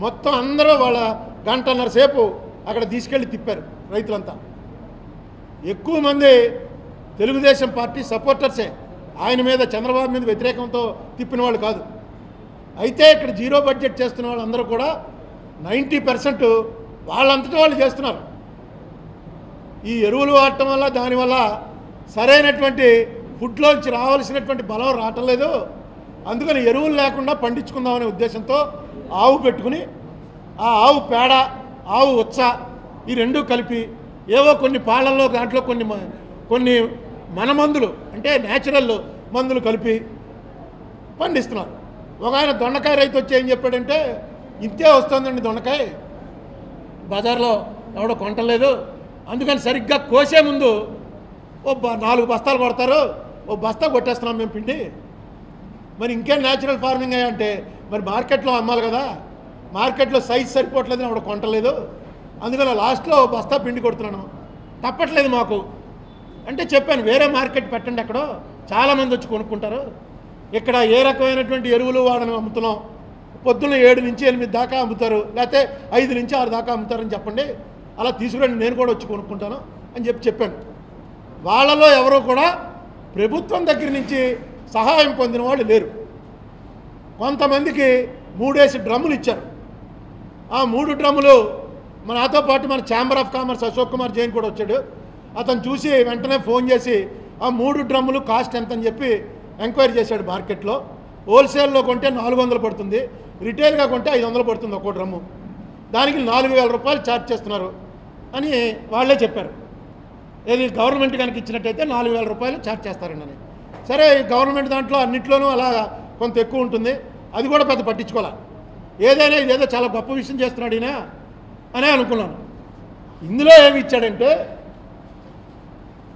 S2: మొత్తం అందరూ వాళ్ళ గంటన్నర సేపు అక్కడ తీసుకెళ్ళి తిప్పారు రైతులంతా. ఎక్కువ మంది తెలుగుదేశం పార్టీ సపోర్టర్సే, ఆయన మీద చంద్రబాబు మీద వ్యతిరేకంతో తిప్పిన వాళ్ళు కాదు. అయితే ఇక్కడ జీరో బడ్జెట్ చేస్తున్న వాళ్ళందరూ కూడా 90% వాళ్ళంతటా వాళ్ళు చేస్తున్నారు. ఈ ఎరువులు వాడటం వల్ల దానివల్ల సరైనటువంటి ఫుడ్లోంచి రావాల్సినటువంటి బలం రావటం లేదు. అందుకని ఎరువులు లేకుండా పండించుకుందామనే ఉద్దేశంతో ఆవు పెట్టుకుని ఆ ఆవు పేడ, ఆవు ఉచ్చ ఈ రెండూ కలిపి ఏవో కొన్ని పాలల్లో దాంట్లో కొన్ని మన మందులు అంటే న్యాచురల్ మందులు కలిపి పండిస్తున్నారు. ఒక ఆయన దొండకాయ రైతు వచ్చి ఏం చెప్పాడంటే, ఇంతే వస్తుందండి దొండకాయ, బజార్లో ఎవడో కొంటలేదు, అందుకని సరిగ్గా కోసే ముందు ఓ 4 బస్తాలు కొడతారు, ఓ బస్తా కొట్టేస్తున్నాం మేము పిండి. మరి ఇంకేం న్యాచురల్ ఫార్మింగ్ అంటే మరి మార్కెట్లో అమ్మాలి కదా, మార్కెట్లో సైజ్ సరిపోవట్లేదని ఎవడో కొంటలేదు, అందుకని లాస్ట్లో బస్తా పిండి కొడుతున్నాను, తప్పట్లేదు మాకు అంటే చెప్పాను. వేరే మార్కెట్ పెట్టండి, ఎక్కడో చాలామంది వచ్చి కొనుక్కుంటారు. ఇక్కడ ఏ రకమైనటువంటి ఎరువులు వాడని అమ్ముతున్నాం, పొద్దున్న 7 నుంచి 8 దాకా అమ్ముతారు, లేకపోతే 5 నుంచి 6 దాకా అమ్ముతారని చెప్పండి, అలా తీసుకురండి, నేను కూడా వచ్చి కొనుక్కుంటాను అని చెప్పాను. వాళ్ళలో ఎవరో కూడా ప్రభుత్వం దగ్గర నుంచి సహాయం పొందిన వాళ్ళు లేరు. కొంతమందికి 3 డ్రమ్ములు ఇచ్చారు. ఆ 3 డ్రమ్ములు నాతో పాటు మన chamber of commerce Ashok Kumar Jain కూడా వచ్చాడు. అతను చూసి వెంటనే ఫోన్ చేసి ఆ 3 డ్రమ్ములు కాస్ట్ ఎంత అని చెప్పి ఎంక్వైరీ చేశాడు. మార్కెట్లో హోల్సేల్లో కొంటే 400 పడుతుంది, రిటైల్గా కొంటే 500 పడుతుంది ఒక్కో డ్రమ్ము, దానికి 4000 రూపాయలు ఛార్జ్ చేస్తున్నారు అని వాళ్ళే చెప్పారు. ఏది గవర్నమెంట్ కనుక ఇచ్చినట్టయితే 4000 రూపాయలు ఛార్జ్ చేస్తారండి అని. సరే, గవర్నమెంట్ దాంట్లో అన్నింటిలోనూ అలా కొంత ఎక్కువ ఉంటుంది, అది కూడా పెద్ద పట్టించుకోవాలి. ఏదైనా ఇదేదో చాలా గొప్ప విషయం చేస్తున్నాడు ఈయన అనే అనుకున్నాను. ఇందులో ఏమి ఇచ్చాడంటే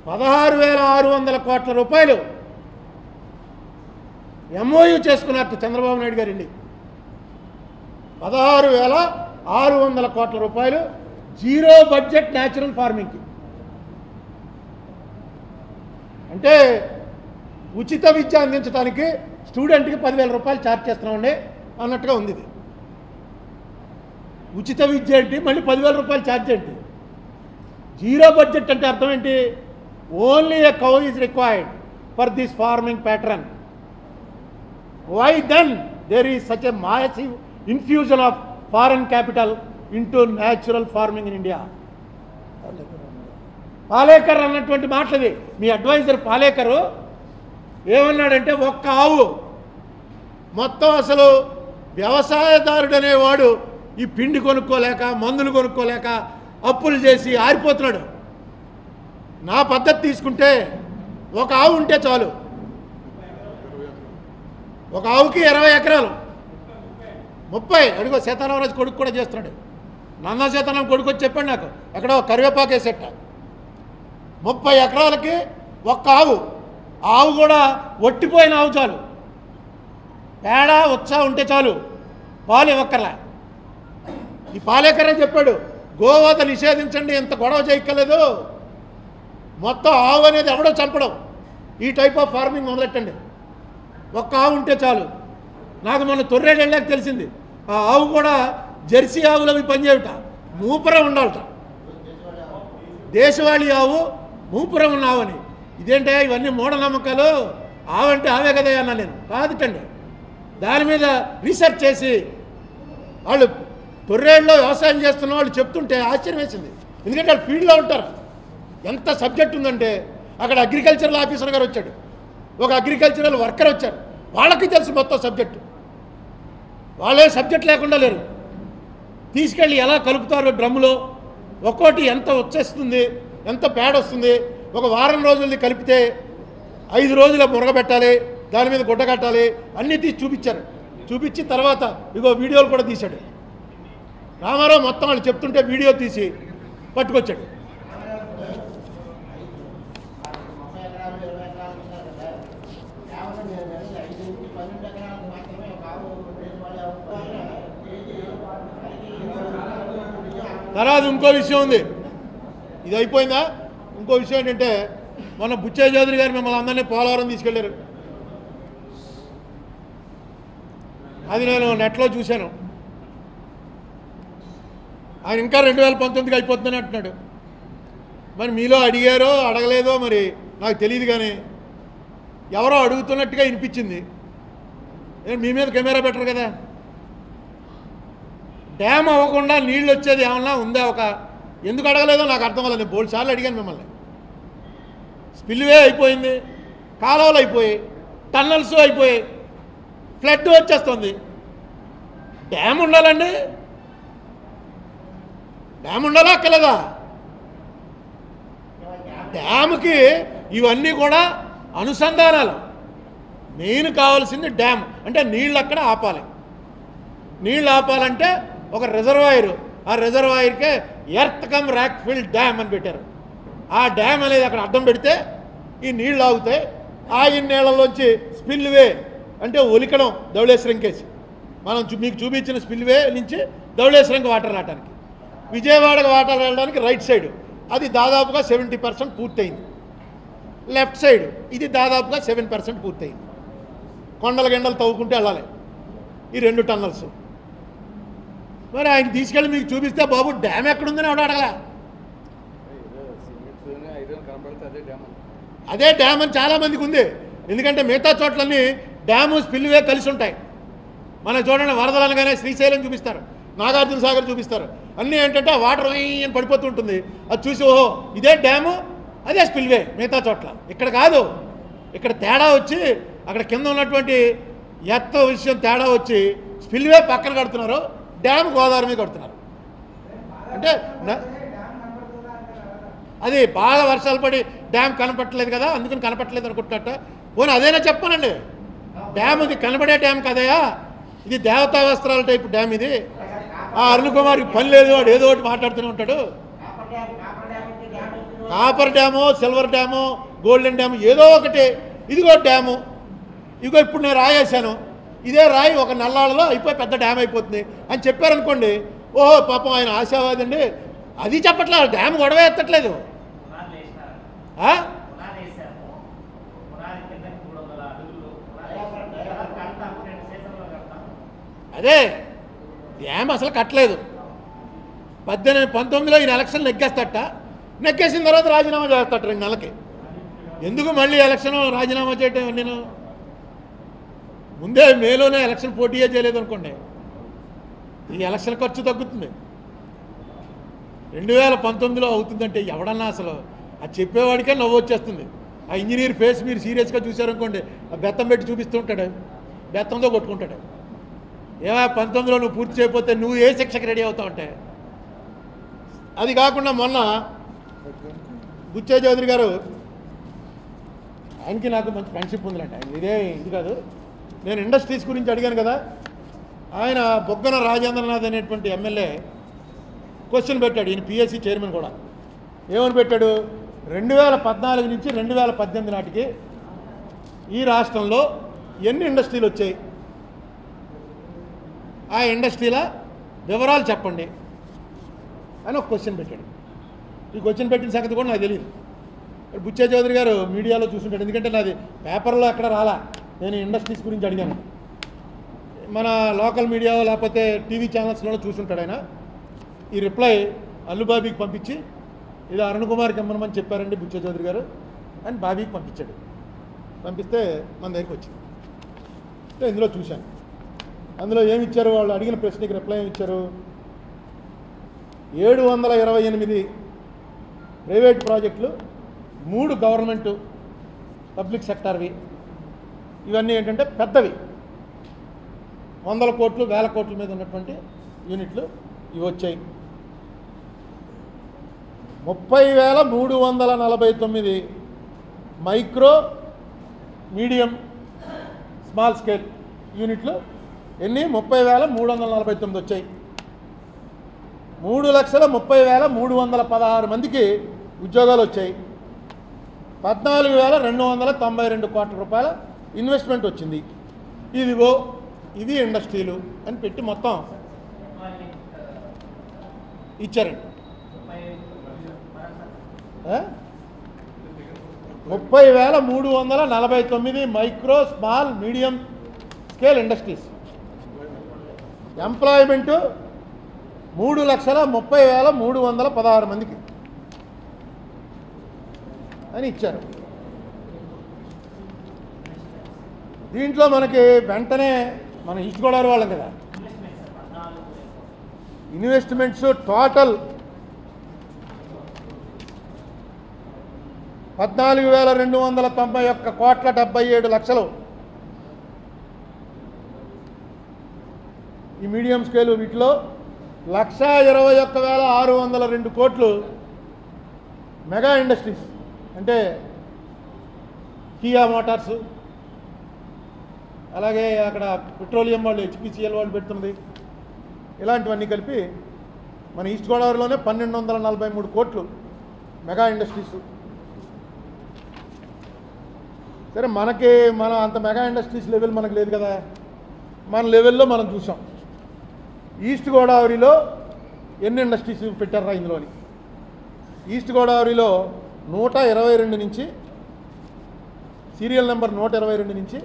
S2: 16,600 కోట్ల రూపాయలు ఎంఓయూ చేసుకున్నట్టు చంద్రబాబు నాయుడు గారు వెళ్ళి 16,600 కోట్ల రూపాయలు జీరో బడ్జెట్ న్యాచురల్ ఫార్మింగ్కి. అంటే ఉచిత విద్య అందించడానికి స్టూడెంట్కి 10,000 రూపాయలు ఛార్జ్ చేస్తున్నామండి అన్నట్టుగా ఉంది. ఇది ఉచిత విద్య ఏంటి, మళ్ళీ 10,000 రూపాయలు ఛార్జ్ ఏంటి? జీరో బడ్జెట్ అంటే అర్థం ఏంటి? Only a cow is required for this farming pattern. Why then there is such a massive infusion of foreign capital into natural farming in India? Palekar అన్నటువంటి మాటలది. మీ అడ్వైజర్ పాలేకరు ఏమన్నాడంటే, ఒక్క ఆవు మొత్తం అసలు వ్యవసాయదారుడు అనేవాడు ఈ పిండి కొనుక్కోలేక, మందులు కొనుక్కోలేక అప్పులు చేసి ఆరిపోతున్నాడు. నా పద్ధతి తీసుకుంటే ఒక ఆవు ఉంటే చాలు, ఒక ఆవుకి 20 ఎకరాలు, 30 అడుగు సీతారామరాజు కొడుకు కూడా చేస్తున్నాడు. నందా సీతారాం కొడుకు వచ్చి చెప్పాడు నాకు, ఎక్కడో కరివేపాకు వేసేట 30 ఎకరాలకి ఒక్క ఆవు. ఆవు కూడా ఒట్టిపోయిన ఆవు చాలు, పేడ ఉత్సాహం ఉంటే చాలు, పాలు ఇవ్వక్కర్లా. ఈ పాలేకరే చెప్పాడు, గోవధ నిషేధించండి, ఎంత గొడవ చేయక్కర్లేదు, మొత్తం ఆవు అనేది ఎవడో చంపడం, ఈ టైప్ ఆఫ్ ఫార్మింగ్ మొదలెట్టండి, ఒక్క ఆవు ఉంటే చాలు. నాకు మొన్న తొర్రేడు వెళ్ళాక తెలిసింది, ఆ ఆవు కూడా జెర్సీ ఆవులు అవి పనిచేయట, మూపురం ఉండాలట. దేశవాళీ ఆవు మూపురం ఉన్న ఆవు అని. ఇదేంటే ఇవన్నీ మూఢనమ్మకాలు, ఆవంటే ఆవే కదా అన్నా నేను. కాదుటండి, దాని మీద రీసెర్చ్ చేసి వాళ్ళు తొర్రేళ్ళలో వ్యవసాయం చేస్తున్న వాళ్ళు చెప్తుంటే ఆశ్చర్యం వేసింది. ఎందుకంటే వాళ్ళు ఫీల్డ్లో ఉంటారు. ఎంత సబ్జెక్ట్ ఉందంటే, అక్కడ అగ్రికల్చరల్ ఆఫీసర్ గారు వచ్చాడు, ఒక అగ్రికల్చరల్ వర్కర్ వచ్చారు, వాళ్ళకి తెలుసు మొత్తం సబ్జెక్టు. వాళ్ళే సబ్జెక్ట్ లేకుండా లేరు. తీసుకెళ్ళి ఎలా కలుపుతారో డ్రమ్ములో, ఒక్కోటి ఎంత వచ్చేస్తుంది, ఎంత పేడ వస్తుంది, ఒక వారం రోజులది కలిపితే 5 రోజుల మురగబెట్టాలి, దాని మీద గుడ్డ కట్టాలి, అన్నీ తీసి చూపించారు. చూపించి తర్వాత ఇగో వీడియోలు కూడా తీశాడు. రామారావు మొత్తం వాళ్ళు చెప్తుంటే వీడియో తీసి పట్టుకొచ్చాడు. తర్వాత ఇంకో విషయం ఉంది, ఇది అయిపోయిందా? ఇంకో విషయం ఏంటంటే, మొన్న బుచ్చయ్య చౌదరి గారు మిమ్మల్ని అందరినీ పోలవరం తీసుకెళ్లారు. అది నేను నెట్లో చూశాను. ఆయన ఇంకా 2019కి అయిపోతుందని అంటున్నాడు. మరి మీలో అడిగారో అడగలేదో మరి నాకు తెలియదు, కానీ ఎవరో అడుగుతున్నట్టుగా వినిపించింది. మీ మీద కెమెరా పెట్టరు కదా. డ్యామ్ అవ్వకుండా నీళ్ళు వచ్చేది ఏమన్నా ఉందా? ఎందుకు అడగలేదో నాకు అర్థం అవ్వలేదు. నేను బోల్డ్ సార్లు అడిగాను మిమ్మల్ని. స్పిల్వే అయిపోయింది, కాలువలు అయిపోయాయి, టన్నల్స్ అయిపోయాయి, ఫ్లడ్ వచ్చేస్తుంది. డ్యామ్ ఉండాలండి, డ్యామ్ ఉండాలా అక్కర్లేదా? డ్యామ్కి ఇవన్నీ కూడా అనుసంధానాలు. మెయిన్ కావాల్సింది డ్యామ్ అంటే నీళ్ళు అక్కడ ఆపాలి. నీళ్ళు ఆపాలంటే ఒక రిజర్వాయర్, ఆ రిజర్వాయర్కే earth cum rock fill dam అని పెట్టారు. ఆ డ్యామ్ అనేది అక్కడ అడ్డం పెడితే ఈ నీళ్ళు ఆగుతాయి. ఆగిన నీళ్ళలోంచి స్పిల్వే అంటే ఒలికడం, ధవళేశ్వరం కేసు మనం మీకు చూపించిన స్పిల్వే నుంచి ధవళేశ్వరంకి వాటర్ రావడానికి, విజయవాడకు వాటర్ వెళ్ళడానికి రైట్ సైడ్ అది దాదాపుగా 70% పూర్తయింది. లెఫ్ట్ సైడ్ ఇది దాదాపుగా 7% పూర్తయింది. కొండల గండలు తవ్వుకుంటే వెళ్ళాలి ఈ 2 టన్నల్స్. మరి ఆయన తీసుకెళ్ళి మీకు చూపిస్తే బాబు డ్యామ్ ఎక్కడుందని ఎవడ అడగలా. అదే డ్యామ్ అని చాలామందికి ఉంది. ఎందుకంటే మిగతా చోట్లన్నీ డ్యాము స్పిల్వే కలిసి ఉంటాయి. మనం చూడండి, వరదలు అనగానే శ్రీశైలం చూపిస్తారు, నాగార్జున సాగర్ చూపిస్తారు. అన్నీ ఏంటంటే వాటర్ అని పడిపోతూ ఉంటుంది. అది చూసి ఓహో ఇదే డ్యాము అదే స్పిల్వే మిగతా చోట్ల. ఇక్కడ కాదు, ఇక్కడ తేడా వచ్చి అక్కడ కింద ఉన్నటువంటి ఎత్త విషయం తేడా వచ్చి స్పిల్వే పక్కన కడుతున్నారు, డ్యామ్ గోదావరి మీద కడుతున్నారు. అంటే అది బాగా వర్షాలు పడి డ్యామ్ కనపట్టలేదు కదా, అందుకని కనపట్టలేదు అనుకుంటున్నట్ట. పోనీ అదేనా చెప్పానండి, డ్యామ్ ఇది కనబడే డ్యామ్ కదయా, ఇది దేవతా వస్త్రాల టైప్ డ్యామ్ ఇది. ఆ అరుణ్ కుమార్కి పని లేదు, వాడు ఏదో ఒకటి మాట్లాడుతూనే ఉంటాడు. Coffer dam, silver dam, golden dam ఏదో ఒకటి. ఇదిగో డ్యాము, ఇదిగో ఇప్పుడు నేను రాయేశాను, ఇదే రాయి ఒక నల్లాళ్ళలో అయిపోయి పెద్ద డ్యామ్ అయిపోతుంది అని చెప్పారనుకోండి, ఓహో పాపం ఆయన ఆశావాది అండి. అది చెప్పట్లేదు, డ్యామ్ గొడవ ఎత్తట్లేదు. అదే డ్యామ్ అసలు కట్టలేదు. 19లో ఈయన ఎలక్షన్ నెగ్గేస్తట, నెగ్గేసిన తర్వాత రాజీనామా చేస్తాట 2 నెలలకి. ఎందుకు మళ్ళీ ఎలక్షన్ రాజీనామా చేయటం? నేను ముందే మేలోనే ఎలక్షన్ పోటీయే చేయలేదు అనుకోండి, ఈ ఎలక్షన్ ఖర్చు తగ్గుతుంది. 2019లో అవుతుందంటే ఎవడన్నా అసలు అది చెప్పేవాడికే నవ్వు వచ్చేస్తుంది. ఆ ఇంజనీర్ ఫేస్ మీరు సీరియస్గా చూశారనుకోండి, ఆ బెత్తం పెట్టి చూపిస్తూ ఉంటాడు, బెత్తంతో కొట్టుకుంటాడు. ఏమో 19లో నువ్వు పూర్తి చేయకపోతే నువ్వు ఏ శిక్షకి రెడీ అవుతావు అంటే. అది కాకుండా మొన్న బుచ్చయ్య చౌదరి గారు, ఆయనకి నాకు మంచి ఫ్రెండ్షిప్ ఉందిలేండి, ఆయన ఇది కాదు. నేను ఇండస్ట్రీస్ గురించి అడిగాను కదా, ఆయన బొగ్గన రాజేంద్రనాథ్ అనేటువంటి ఎమ్మెల్యే క్వశ్చన్ పెట్టాడు, ఈయన పిఎస్సి చైర్మన్ కూడా. ఏమని పెట్టాడు, 2014 నుంచి 2018 నాటికి ఈ రాష్ట్రంలో ఎన్ని ఇండస్ట్రీలు వచ్చాయి, ఆ ఇండస్ట్రీల వివరాలు చెప్పండి అని ఒక క్వశ్చన్ పెట్టాడు. ఈ క్వశ్చన్ పెట్టిన సంగతి కూడా నాకు తెలియదు. బుచ్చయ్య చౌదరి గారు మీడియాలో చూసుంటాడు, ఎందుకంటే నాది పేపర్లో ఎక్కడ రాలా. నేను ఇండస్ట్రీస్ గురించి అడిగాను, మన లోకల్ మీడియా లేకపోతే టీవీ ఛానల్స్లో చూసుంటాడు ఆయన. ఈ రిప్లై అల్లుబాబీకి పంపించి, ఇది అరుణ్ కుమార్కి ఇమ్మనమని చెప్పారండి బుచ్చయ్య చౌదరి గారు అని బాబీకి పంపించాడు. పంపిస్తే మన దగ్గరికి వచ్చింది. ఇందులో చూశాను, అందులో ఏమి ఇచ్చారు, వాళ్ళు అడిగిన ప్రశ్నకి రిప్లై ఏమి ఇచ్చారు, 728 ప్రైవేట్ ప్రాజెక్టులు, 3 గవర్నమెంటు పబ్లిక్ సెక్టార్వి. ఇవన్నీ ఏంటంటే పెద్దవి, 100 కోట్లు 1000 కోట్ల మీద ఉన్నటువంటి యూనిట్లు ఇవి వచ్చాయి. 30,349 మైక్రో మీడియం స్మాల్ స్కేల్ యూనిట్లు ఎన్ని 30,349 వచ్చాయి. 3,30,316 మందికి ఉద్యోగాలు వచ్చాయి. 14,292 కోట్ల రూపాయల ఇన్వెస్ట్మెంట్ వచ్చింది. ఇదిగో ఇది ఇండస్ట్రీలు అని పెట్టి మొత్తం ఇచ్చారండి. 30,349 micro small medium scale industries. Employment 3,30,316 మందికి అని ఇచ్చారు. దీంట్లో మనకి వెంటనే మనం ఈస్ట్ గోదావరి వాళ్ళం కదా, ఇన్వెస్ట్మెంట్స్ టోటల్ 14,291,77 ఈ మీడియం స్కేలు. వీటిలో 1,21,602 కోట్లు మెగా ఇండస్ట్రీస్ అంటే కియా మోటార్స్, అలాగే అక్కడ పెట్రోలియం వాళ్ళు హెచ్పిసిఎల్ వాళ్ళు పెడుతున్నది, ఇలాంటివన్నీ కలిపి మన ఈస్ట్ గోదావరిలోనే 1,243 కోట్లు మెగా ఇండస్ట్రీస్. సరే, మన అంత మెగా ఇండస్ట్రీస్ లెవెల్ మనకు లేదు కదా, మన లెవెల్లో మనం చూసాం. ఈస్ట్ గోదావరిలో ఎన్ని ఇండస్ట్రీస్ పెట్టారా ఇందులోని? ఈస్ట్ గోదావరిలో 122 నుంచి, సీరియల్ నెంబర్ 122 నుంచి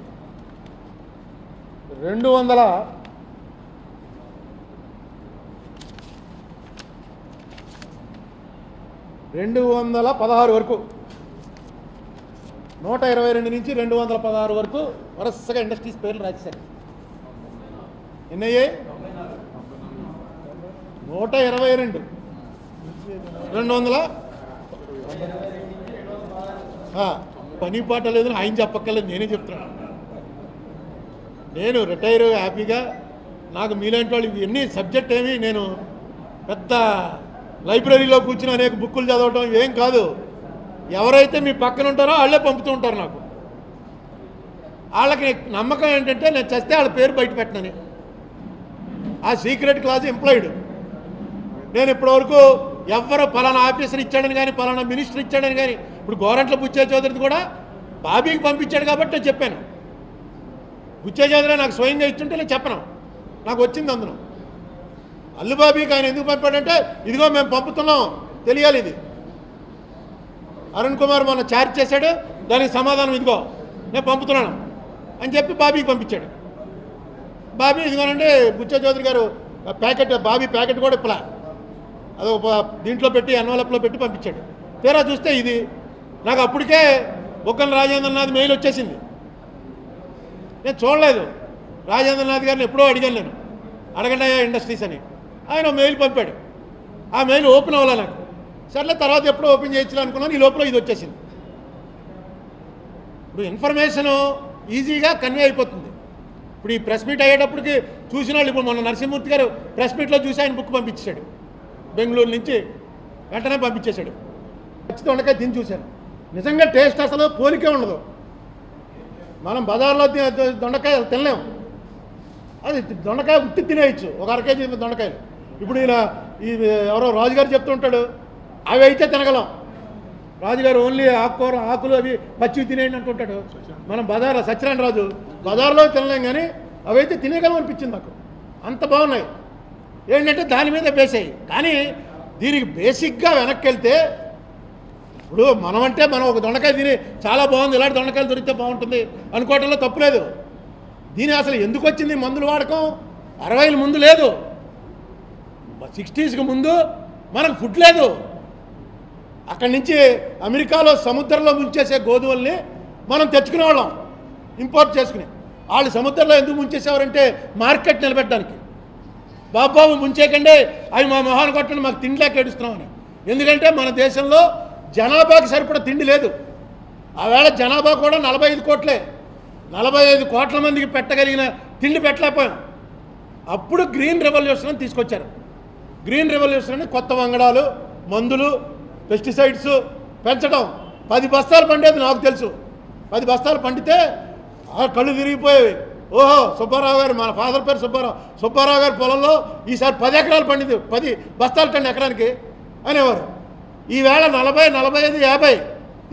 S2: 216 వరకు, 122 నుంచి 216 వరకు వరుసగా ఇండస్ట్రీస్ పేర్లు రాశారు. ఎన్నయ్యే? 122, 200 పని పాట లేదని ఆయన చెప్పక్కర్లేదు, నేనే చెప్తున్నాను. నేను రిటైర్ హ్యాపీగా, నాకు మీలాంటి వాళ్ళు ఇవన్నీ సబ్జెక్ట్ ఏమి, నేను పెద్ద లైబ్రరీలో కూర్చుని అనేక బుక్కులు చదవటం ఏం కాదు. ఎవరైతే మీ పక్కన ఉంటారో వాళ్ళే పంపుతూ ఉంటారు నాకు. వాళ్ళకి నమ్మకం ఏంటంటే నేను చస్తే వాళ్ళ పేరు బయట పెట్టనని. ఆ సీక్రెట్ క్లాస్ ఎంప్లాయిడ్. నేను ఇప్పటివరకు ఎవరు పలానా ఆఫీసర్ ఇచ్చాడని కానీ, పలానా మినిస్టర్ ఇచ్చాడని కానీ, ఇప్పుడు గోరంట్ల బుచ్చే చౌదరిది కూడా బాబీకి పంపించాడు కాబట్టి నేను చెప్పాను. బుచ్చే చౌదరి నాకు స్వయంగా ఇచ్చుంటే నేను చెప్పను, నాకు వచ్చింది అందులో. అల్లు బాబీకి ఆయన ఎందుకు పంపాడంటే, ఇదిగో మేము పంపుతున్నాం తెలియాలి, ఇది అరుణ్ కుమార్ మొన్న ఛార్జ్ చేశాడు, దానికి సమాధానం ఇదిగో నేను పంపుతున్నాను అని చెప్పి బాబీకి పంపించాడు. బాబీ ఇదిగోనంటే బుచ్చే చౌదరి గారు ప్యాకెట్, బాబీ ప్యాకెట్ కూడా ఇప్పలా, అది దీంట్లో పెట్టి ఎన్వలప్లో పెట్టి పంపించాడు. తీరా చూస్తే ఇది నాకు అప్పటికే బొక్కన రాజేంద్రనాథ్ మెయిల్ వచ్చేసింది. నేను చూడలేదు. రాజేంద్రనాథ్ గారిని ఎప్పుడో అడిగాను, నేను అడగండి ఇండస్ట్రీస్ అని. ఆయన మెయిల్ పంపాడు. ఆ మెయిల్ ఓపెన్ అవ్వాలి నాకు. సర్లే తర్వాత ఎప్పుడో ఓపెన్ చేయొచ్చు అనుకున్నాను. ఈ లోపల ఇది వచ్చేసింది. ఇప్పుడు ఇన్ఫర్మేషను ఈజీగా కన్వే అయిపోతుంది. ఇప్పుడు ఈ ప్రెస్ మీట్ అయ్యేటప్పటికి చూసిన వాళ్ళు, ఇప్పుడు మొన్న నరసింహమూర్తి గారు ప్రెస్ మీట్లో చూసి ఆయన బుక్ పంపించాడు, బెంగళూరు నుంచి వెంటనే పంపించేశాడు. పచ్చి దొండకాయ తిని చూశాను, నిజంగా టేస్ట్ అసలు పోలికే ఉండదు. మనం బజార్లో దొండకాయ తినలేము, అది దొండకాయ ఉత్తి తినేయచ్చు, ఒక 1 కేజీ దొండకాయలు. ఇప్పుడు ఈయన ఈ ఎవరో రాజుగారు చెప్తుంటాడు, అవి అయితే తినగలం. రాజుగారు ఓన్లీ ఆకులు అవి పచ్చివి తినేయండి అంటుంటాడు. మనం బజార్లో సత్యనారాయణ రాజు బజార్లో తినలేం, కానీ అవి అయితే తినేయగలం అనిపించింది నాకు. అంత బాగున్నాయి. ఏంటంటే దాని మీద బేసాయి. కానీ దీనికి బేసిక్గా వెనక్కి వెళ్తే, ఇప్పుడు మనం ఒక దొండకాయ తిని చాలా బాగుంది, ఇలాంటి దొండకాయలు దొరికితే బాగుంటుంది అనుకోవటంలో తప్పులేదు. దీని అసలు ఎందుకు వచ్చింది మందుల వాడకం? 60ల ముందు లేదు, 60స్కి ముందు మనకు ఫుడ్ లేదు. అక్కడి నుంచి అమెరికాలో సముద్రంలో ముంచేసే గోధుమల్ని మనం తెచ్చుకునేవాళ్ళం, ఇంపోర్ట్ చేసుకుని. వాళ్ళు సముద్రంలో ఎందుకు ముంచేసేవారంటే మార్కెట్ నిలబెట్టడానికి. బాబాబు ముంచేకండి, అవి మా మొహాన్ని కొట్టండి, మాకు తిండిలేక ఏడుస్తున్నామని. ఎందుకంటే మన దేశంలో జనాభాకి సరిపడా తిండి లేదు. ఆవేళ జనాభా కూడా 45 కోట్లే. 45 కోట్ల మందికి పెట్టగలిగిన తిండి పెట్టలేకపోయాం. అప్పుడు గ్రీన్ రెవల్యూషన్ అని తీసుకొచ్చారు. గ్రీన్ రెవల్యూషన్ అని కొత్త వంగడాలు, మందులు, పెస్టిసైడ్స్ పెంచడం. 10 బస్తాలు పండేది నాకు తెలుసు. 10 బస్తాలు పండితే కళ్ళు తిరిగిపోయేవి. ఓహో, సుబ్బారావు గారు, మన ఫాదర్ పేరు సుబ్బారావు గారి పొలంలో ఈసారి 10 ఎకరాలు పండింది, 10 బస్తాలు టన్ను ఎకరానికి అనేవారు. ఈవేళ 40, 45, 50.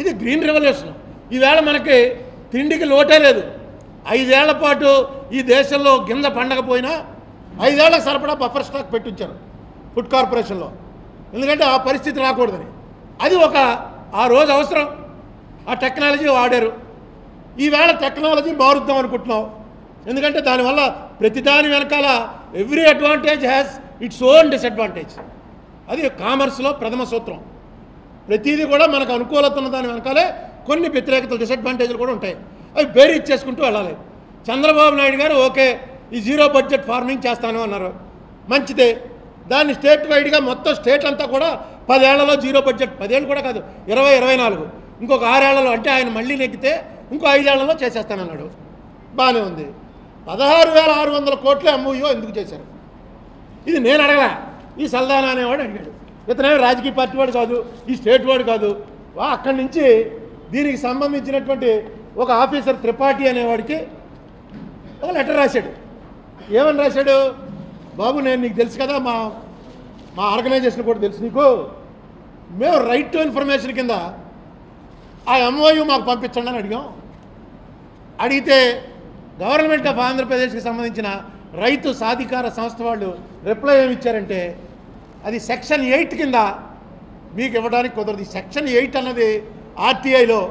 S2: ఇది గ్రీన్ రెవల్యూషన్. ఈవేళ మనకి తిండికి లోటే లేదు. 5 ఏళ్ల పాటు ఈ దేశంలో గింజ పండకపోయినా 5 ఏళ్లకు సరిపడా బఫర్ స్టాక్ పెట్టించారు ఫుడ్ కార్పొరేషన్లో. ఎందుకంటే ఆ పరిస్థితి రాకూడదని. అది ఆ రోజు అవసరం. ఆ టెక్నాలజీ వాడారు. ఈవేళ టెక్నాలజీ మారుద్దాం అనుకుంటున్నాం. ఎందుకంటే దానివల్ల ప్రతిదాని వెనకాల every advantage has its own disadvantage. అది కామర్స్లో ప్రథమ సూత్రం. ప్రతిదీ కూడా మనకు అనుకూలత ఉన్న దాని వెనకాలే కొన్ని వ్యతిరేకతలు డిసడ్వాంటేజ్లు కూడా ఉంటాయి. అవి బేరీ ఇచ్చేసుకుంటూ వెళ్ళాలి. చంద్రబాబు నాయుడు గారు ఓకే ఈ జీరో బడ్జెట్ ఫార్మింగ్ చేస్తాను అన్నారు, మంచిదే. దాన్ని స్టేట్ వైడ్గా మొత్తం స్టేట్ అంతా కూడా 10 ఏళ్లలో జీరో బడ్జెట్, 10 ఏళ్ళు కూడా కాదు 20-24, ఇంకొక 6 ఏళ్లలో, అంటే ఆయన మళ్ళీ నెగ్గితే ఇంకో 5 ఏళ్లలో చేసేస్తానన్నాడు. బాగానే ఉంది. 16,600 కోట్ల MOU ఎందుకు చేశారు? ఇది నేను అడగలా, ఈ సల్దానా అనేవాడు అడిగాడు. ఇతనే రాజకీయ పార్టీ వాడు కాదు, ఈ స్టేట్ వాడు కాదు. అక్కడి నుంచి దీనికి సంబంధించినటువంటి ఒక ఆఫీసర్ త్రిపాఠి అనేవాడికి ఒక లెటర్ రాశాడు. ఏమని రాశాడు? బాబు, నేను నీకు తెలుసు కదా, మా ఆర్గనైజేషన్ కూడా తెలుసు నీకు, మేము రైట్ టు ఇన్ఫర్మేషన్ కింద ఆ MOU మాకు పంపించండి అని అడిగాం. అడిగితే గవర్నమెంట్ ఆఫ్ ఆంధ్రప్రదేశ్కి సంబంధించిన రైతు సాధికార సంస్థ వాళ్ళు రిప్లై ఏమి ఇచ్చారంటే, అది సెక్షన్ 8 కింద మీకు ఇవ్వడానికి కుదరదు. సెక్షన్ 8 అన్నది RTIలో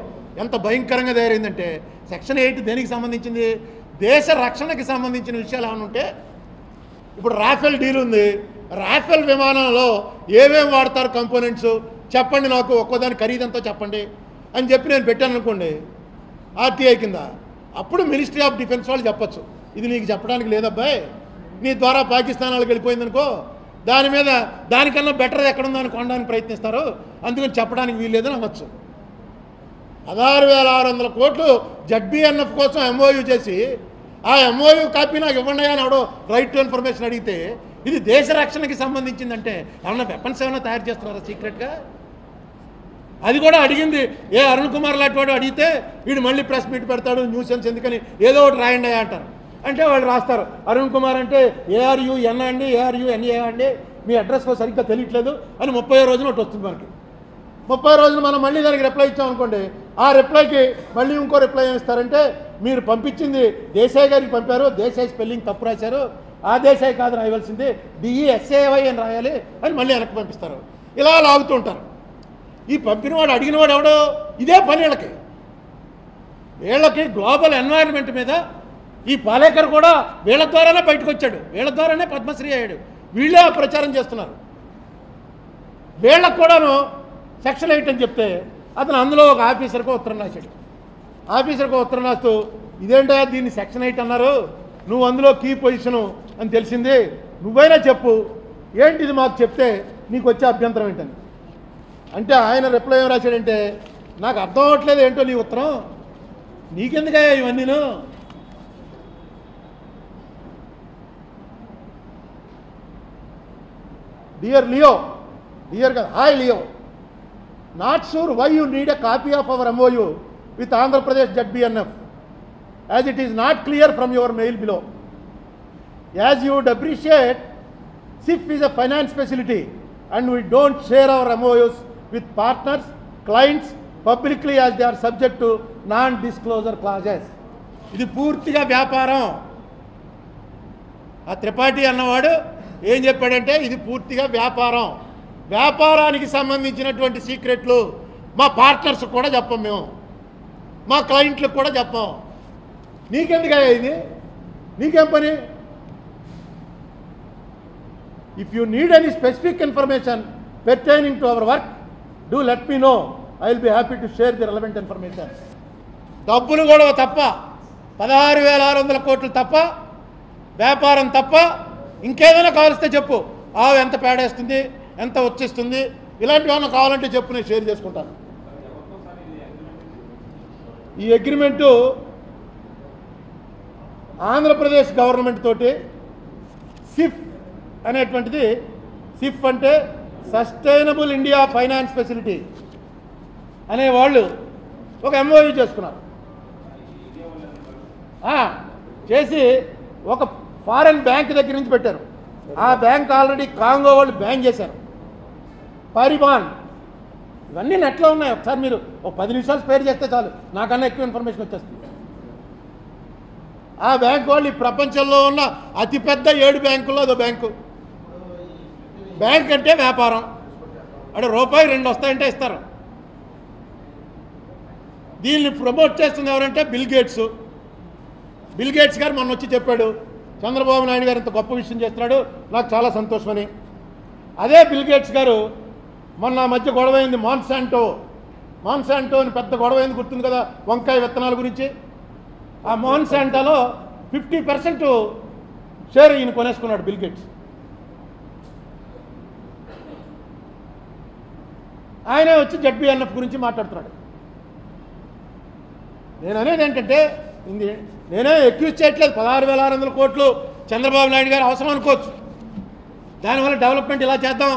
S2: ఎంత భయంకరంగా తయారైందంటే, సెక్షన్ 8 దేనికి సంబంధించింది? దేశ రక్షణకి సంబంధించిన విషయాలు ఏమైనా ఉంటే, ఇప్పుడు రాఫెల్ డీల్ ఉంది, రాఫెల్ విమానంలో ఏమేమి వాడతారు కంపోనెంట్స్ చెప్పండి, నాకు ఒక్కోదాని ఖరీదంతో చెప్పండి అని చెప్పి నేను పెట్టాను అనుకోండి RTI కింద. అప్పుడు మినిస్ట్రీ ఆఫ్ డిఫెన్స్ వాళ్ళు చెప్పచ్చు, ఇది నీకు చెప్పడానికి లేదబ్బాయి, నీ ద్వారా పాకిస్తాన్ వాళ్ళకి వెళ్ళిపోయిందనుకో, దాని మీద దానికన్నా బెటర్ ఎక్కడుందో అని కొనడానికి ప్రయత్నిస్తారు, అందుకని చెప్పడానికి వీల్లేదని అనవచ్చు. 16,600 కోట్లు ZBNF కోసం MOU చేసి, ఆ MOU కాపీ నాకు ఇవ్వండి అని ఎవడో రైట్ టు ఇన్ఫర్మేషన్ అడిగితే, ఇది దేశ రక్షణకి సంబంధించిందంటే ఏమన్నా వెపన్స్ ఏమైనా తయారు చేస్తున్నారా సీక్రెట్గా? అది కూడా అడిగింది ఏ అరుణ్ కుమార్ లాంటి వాడు అడిగితే వీడు మళ్ళీ ప్రెస్ మీట్ పెడతాడు, న్యూసెన్స్ ఎందుకని ఏదో ఒకటి రాయండి అంటారు. అంటే వాళ్ళు రాస్తారు, అరుణ్ కుమార్ అంటే ARUN అండి, ARUNA అండి, మీ అడ్రస్ సరిగ్గా తెలియట్లేదు అని 30వ రోజున ఒకటి వస్తుంది మనకి. 30వ రోజున మనం మళ్ళీ దానికి రిప్లై ఇచ్చామనుకోండి, ఆ రిప్లైకి మళ్ళీ ఇంకో రిప్లై ఏమిస్తారంటే, మీరు పంపించింది దేశాయ్ గారికి పంపారు, దేశాయ్ స్పెల్లింగ్ తప్పు రాశారు, ఆ దేశాయ్ కాదు రాయవలసింది DESAY అని రాయాలి అని మళ్ళీ వెనక్కి పంపిస్తారు. ఇలా లాగుతూ ఉంటారు. ఈ పంపినవాడు అడిగినవాడు ఎవడో ఇదే పని వీళ్ళకి గ్లోబల్ ఎన్వైరన్మెంట్ మీద ఈ పాలేకర్ కూడా వీళ్ళ ద్వారానే బయటకు వచ్చాడు, వీళ్ళ ద్వారానే పద్మశ్రీ అయ్యాడు. వీళ్ళే ప్రచారం చేస్తున్నారు. వీళ్ళకు కూడాను సెక్షన్ 8 అని చెప్తే అతను అందులో ఒక ఆఫీసర్కు ఉత్తరం రాశాడు. ఆఫీసర్కు ఉత్తరం రాస్తూ, ఇదేంటా దీన్ని సెక్షన్ 8 అన్నారు, నువ్వు అందులో కీ పొజిషను అని తెలిసింది, నువ్వైనా చెప్పు, ఏంటి ఇది మాకు చెప్తే నీకు వచ్చే అభ్యంతరం ఏంటని. అంటే ఆయన రిప్లై ఏం రాశాడంటే, నాకు అర్థం అవ్వట్లేదు ఏంటో నీ ఉత్తరం, నీకెందుకయ్యా ఇవన్నీను, డియర్ లియో, డియర్ కదా, hi Leo, not sure why you need a copy of our MOU with Andhra Pradesh ZBNF, as it is not clear from your mail below. As you would appreciate, SIF is a finance facility and we don't share our MOUs with partners, clients publicly as they are subject to non-disclosure clauses. ఇది పూర్తిగా వ్యాపారం. ఆ త్రిపాఠి అన్నవాడు ఏం చెప్పాడంటే, ఇది పూర్తిగా వ్యాపారం, వ్యాపారానికి సంబంధించినటువంటి సీక్రెట్లు మా పార్ట్నర్స్ కూడా చెప్పం, మేము మా క్లయింట్లకు కూడా చెప్పం. నీకెందుకయ్యా ఇది, నీకేం పని? If you need any specific information pertaining to our work, do let me know, I will be happy to share the relevant information. డబ్బులు కూడా తప్ప, 16,600 కోట్లు తప్ప, వ్యాపారం తప్ప, ఇంకేదైనా కావాల్స్తే చెప్పు, ఆవు ఎంత పేడేస్తుంది, ఎంత వచ్చేస్తుంది, ఇలాంటివి ఏమైనా కావాలంటే చెప్పు, నేను షేర్ చేసుకుంటాను. ఈ అగ్రిమెంటు ఆంధ్రప్రదేశ్ గవర్నమెంట్ తోటి సిఫ్ అనేటువంటిది, సిఫ్ అంటే సస్టైనబుల్ ఇండియా ఫైనాన్స్ ఫెసిలిటీ అనే వాళ్ళు ఒక MOU చేసుకున్నారు. చేసి ఒక ఫారెన్ బ్యాంక్ దగ్గర నుంచి పెట్టారు. ఆ బ్యాంక్ ఆల్రెడీ కాంగో వాళ్ళు బ్యాన్ చేశారు. పారిబాన్, ఇవన్నీ నెట్లో ఉన్నాయి. ఒకసారి మీరు ఒక 10 నిమిషాలు స్పేర్ చేస్తే చాలు, నాకన్నా ఎక్కువ ఇన్ఫర్మేషన్ వచ్చేస్తుంది. ఆ బ్యాంక్ వాళ్ళు ఈ ప్రపంచంలో ఉన్న అతిపెద్ద 7 బ్యాంకుల్లో అదో బ్యాంకు. బ్యాంక్ అంటే వ్యాపారం, అంటే రూపాయి 2 వస్తాయంటే ఇస్తారు. దీన్ని ప్రమోట్ చేస్తుంది ఎవరంటే బిల్ గేట్స్. బిల్ గేట్స్ గారు మొన్న వచ్చి చెప్పాడు, చంద్రబాబు నాయుడు గారు ఇంత గొప్ప విషయం చేస్తున్నాడు, నాకు చాలా సంతోషమని. అదే బిల్ గేట్స్ గారు మొన్న మధ్య గొడవైంది మాన్సాంటో అని పెద్ద గొడవైంది, గుర్తుంది కదా, వంకాయ విత్తనాల గురించి. ఆ మాన్సాంటోలో 50% షేర్ ఈయన కొనేసుకున్నాడు బిల్ గేట్స్. ఆయనే వచ్చి ZBNF గురించి మాట్లాడుతున్నాడు. నేను అనేది ఏంటంటే, నేనే ఎక్యూజ్ చేయట్లేదు. 16,600 కోట్లు చంద్రబాబు నాయుడు గారు అవసరం అనుకోవచ్చు. దానివల్ల డెవలప్మెంట్ ఇలా చేద్దాం,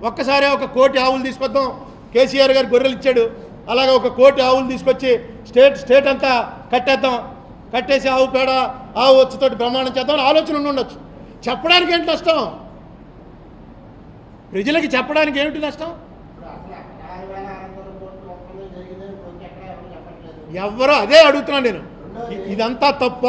S2: ఒక్కసారి 1 కోటి ఆవులు తీసుకొద్దాం. కేసీఆర్ గారు గొర్రెలు ఇచ్చాడు, అలాగే 1 కోటి ఆవులు తీసుకొచ్చి స్టేట్ అంతా కట్టేసి ఆవు పేడ ఆవు వచ్చుతోటి బ్రహ్మాండం చేద్దాం ఆలోచన ఉండొచ్చు. చెప్పడానికి ఏంటి నష్టం? ప్రజలకి చెప్పడానికి ఏమిటి నష్టం? ఎవరో అదే అడుగుతున్నాను నేను, ఇదంతా తప్ప.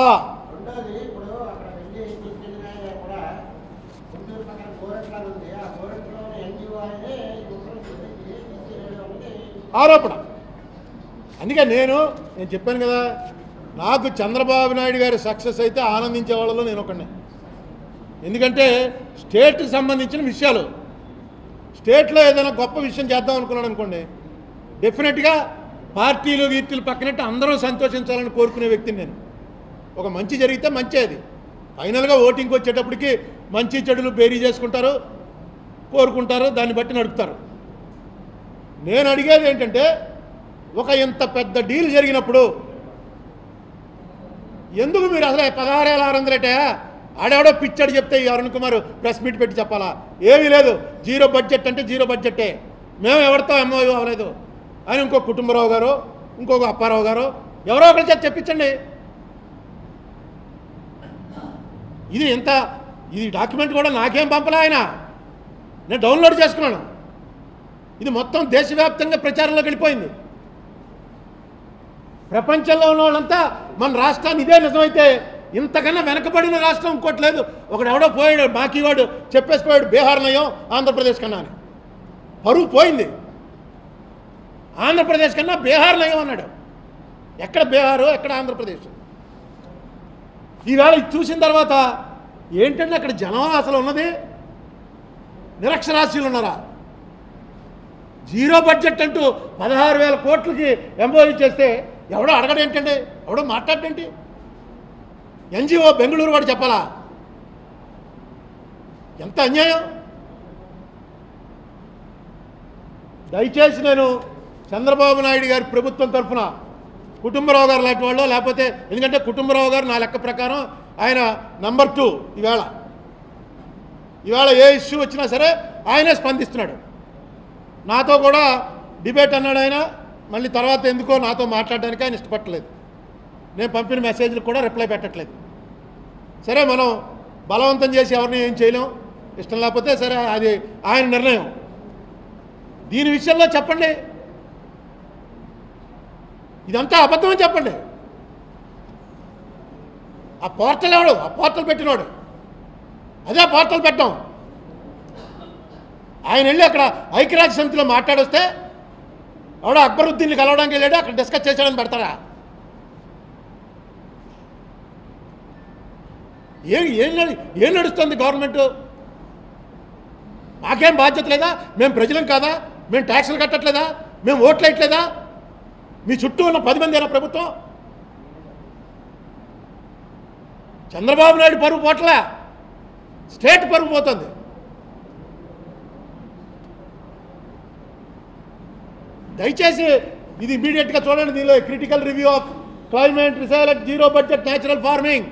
S2: ఆరోపణ. అందుకే నేను చెప్పాను కదా, నాకు చంద్రబాబు నాయుడు గారి సక్సెస్ అయితే ఆనందించే వాళ్ళలో నేను ఒకనే. ఎందుకంటే స్టేట్కి సంబంధించిన విషయాలు, స్టేట్లో ఏదైనా గొప్ప విషయం చేద్దాం అనుకున్నాడు అనుకోండి, డెఫినెట్గా పార్టీలు గీర్తీలు పక్కనట్టు అందరూ సంతోషించాలని కోరుకునే వ్యక్తిని నేను. ఒక మంచి జరిగితే మంచి, అది ఫైనల్గా ఓటింగ్కి వచ్చేటప్పటికి మంచి చెడులు బేరీ చేసుకుంటారు, కోరుకుంటారు, దాన్ని బట్టి నడుపుతారు. నేను అడిగేది ఏంటంటే, ఒక ఇంత పెద్ద డీల్ జరిగినప్పుడు ఎందుకు మీరు అసలు 16,600 ఆడెవడో పిచ్చాడు చెప్తే ఈ అరుణ్ కుమార్ ప్రెస్ మీట్ పెట్టి చెప్పాలా? ఏమీ లేదు, 0 బడ్జెట్ అంటే 0 బడ్జెట్టే, మేము ఎవరితో MOU అవ్వలేదు అని ఇంకో కుటుంబరావు గారు, ఇంకొక అప్పారావు గారు, ఎవరో ఒకరి చేత చెప్పించండి. ఇది డాక్యుమెంట్ కూడా నాకేం పంపలే ఆయన, నేను డౌన్లోడ్ చేసుకున్నాను. ఇది మొత్తం దేశవ్యాప్తంగా ప్రచారంలోకి వెళ్ళిపోయింది. ప్రపంచంలో ఉన్న వాళ్ళంతా మన రాష్ట్రాన్ని, ఇదే నిజమైతే ఇంతకన్నా వెనకబడిన రాష్ట్రం ఇంకోటి లేదు. ఒకడెవడో పోయాడు, బాకీవాడు చెప్పేసిపోయాడు, బీహార్ నయం ఆంధ్రప్రదేశ్ కన్నా అని. పరువు పోయింది. ఆంధ్రప్రదేశ్ కన్నా బీహార్ నయం అన్నాడు. ఎక్కడ బీహారు, ఎక్కడ ఆంధ్రప్రదేశ్? ఈవేళ ఇది చూసిన తర్వాత ఏంటంటే అక్కడ జనం అసలు ఉన్నది నిరక్షరాస్యులు ఉన్నారా? 0 బడ్జెట్ అంటూ 16,000 కోట్లకి MOU చేస్తే ఎవడో అడగడేంటండి, ఎవడో మాట్లాడేంటి? NGO బెంగళూరు వాడు చెప్పాలా? ఎంత అన్యాయం! దయచేసి నేను చంద్రబాబు నాయుడు గారి ప్రభుత్వం తరఫున కుటుంబరావు గారు లాంటి వాళ్ళు, లేకపోతే ఎందుకంటే కుటుంబరావు గారు నా లెక్క ప్రకారం ఆయన నంబర్ 2. ఇవాళ ఏ ఇష్యూ వచ్చినా సరే ఆయనే స్పందిస్తున్నాడు. నాతో కూడా డిబేట్ అన్నాడు ఆయన, మళ్ళీ తర్వాత ఎందుకో నాతో మాట్లాడడానికి ఆయన ఇష్టపడలేదు. నేను పంపిన మెసేజ్లకు కూడా రిప్లై పెట్టట్లేదు. సరే, మనం బలవంతం చేసి ఎవరిని ఏం చేయలేం, ఇష్టం లేకపోతే సరే, అది ఆయన నిర్ణయం. దీని విషయంలో చెప్పండి, ఇదంతా అబద్ధం అని చెప్పండి. ఆ పోర్టల్ ఎవడు? ఆ పోర్టల్ పెట్టినవాడు, అదే పోర్టల్ పెట్టాం. ఆయన వెళ్ళి అక్కడ ఐక్యరాజ్య సమితిలో మాట్లాడొస్తే ఎవడో అక్బరుద్దీన్ని కలవడానికి వెళ్ళాడు, అక్కడ డిస్కస్ చేశాడని పెడతారా? ఏం నడుస్తుంది గవర్నమెంట్? మాకేం బాధ్యత లేదా? మేము ప్రజలం కాదా? మేము ట్యాక్సులు కట్టట్లేదా? మేము ఓట్లు వేయట్లేదా? మీ చుట్టూ ఉన్న 10 మంది అయినా ప్రభుత్వం? చంద్రబాబు నాయుడు పరువు పోట్లే, స్టేట్ పరువు పోతుంది. దయచేసి ఇది ఇమీడియట్గా చూడండి. దీనిలో critical review of climate resilient 0 budget natural farming,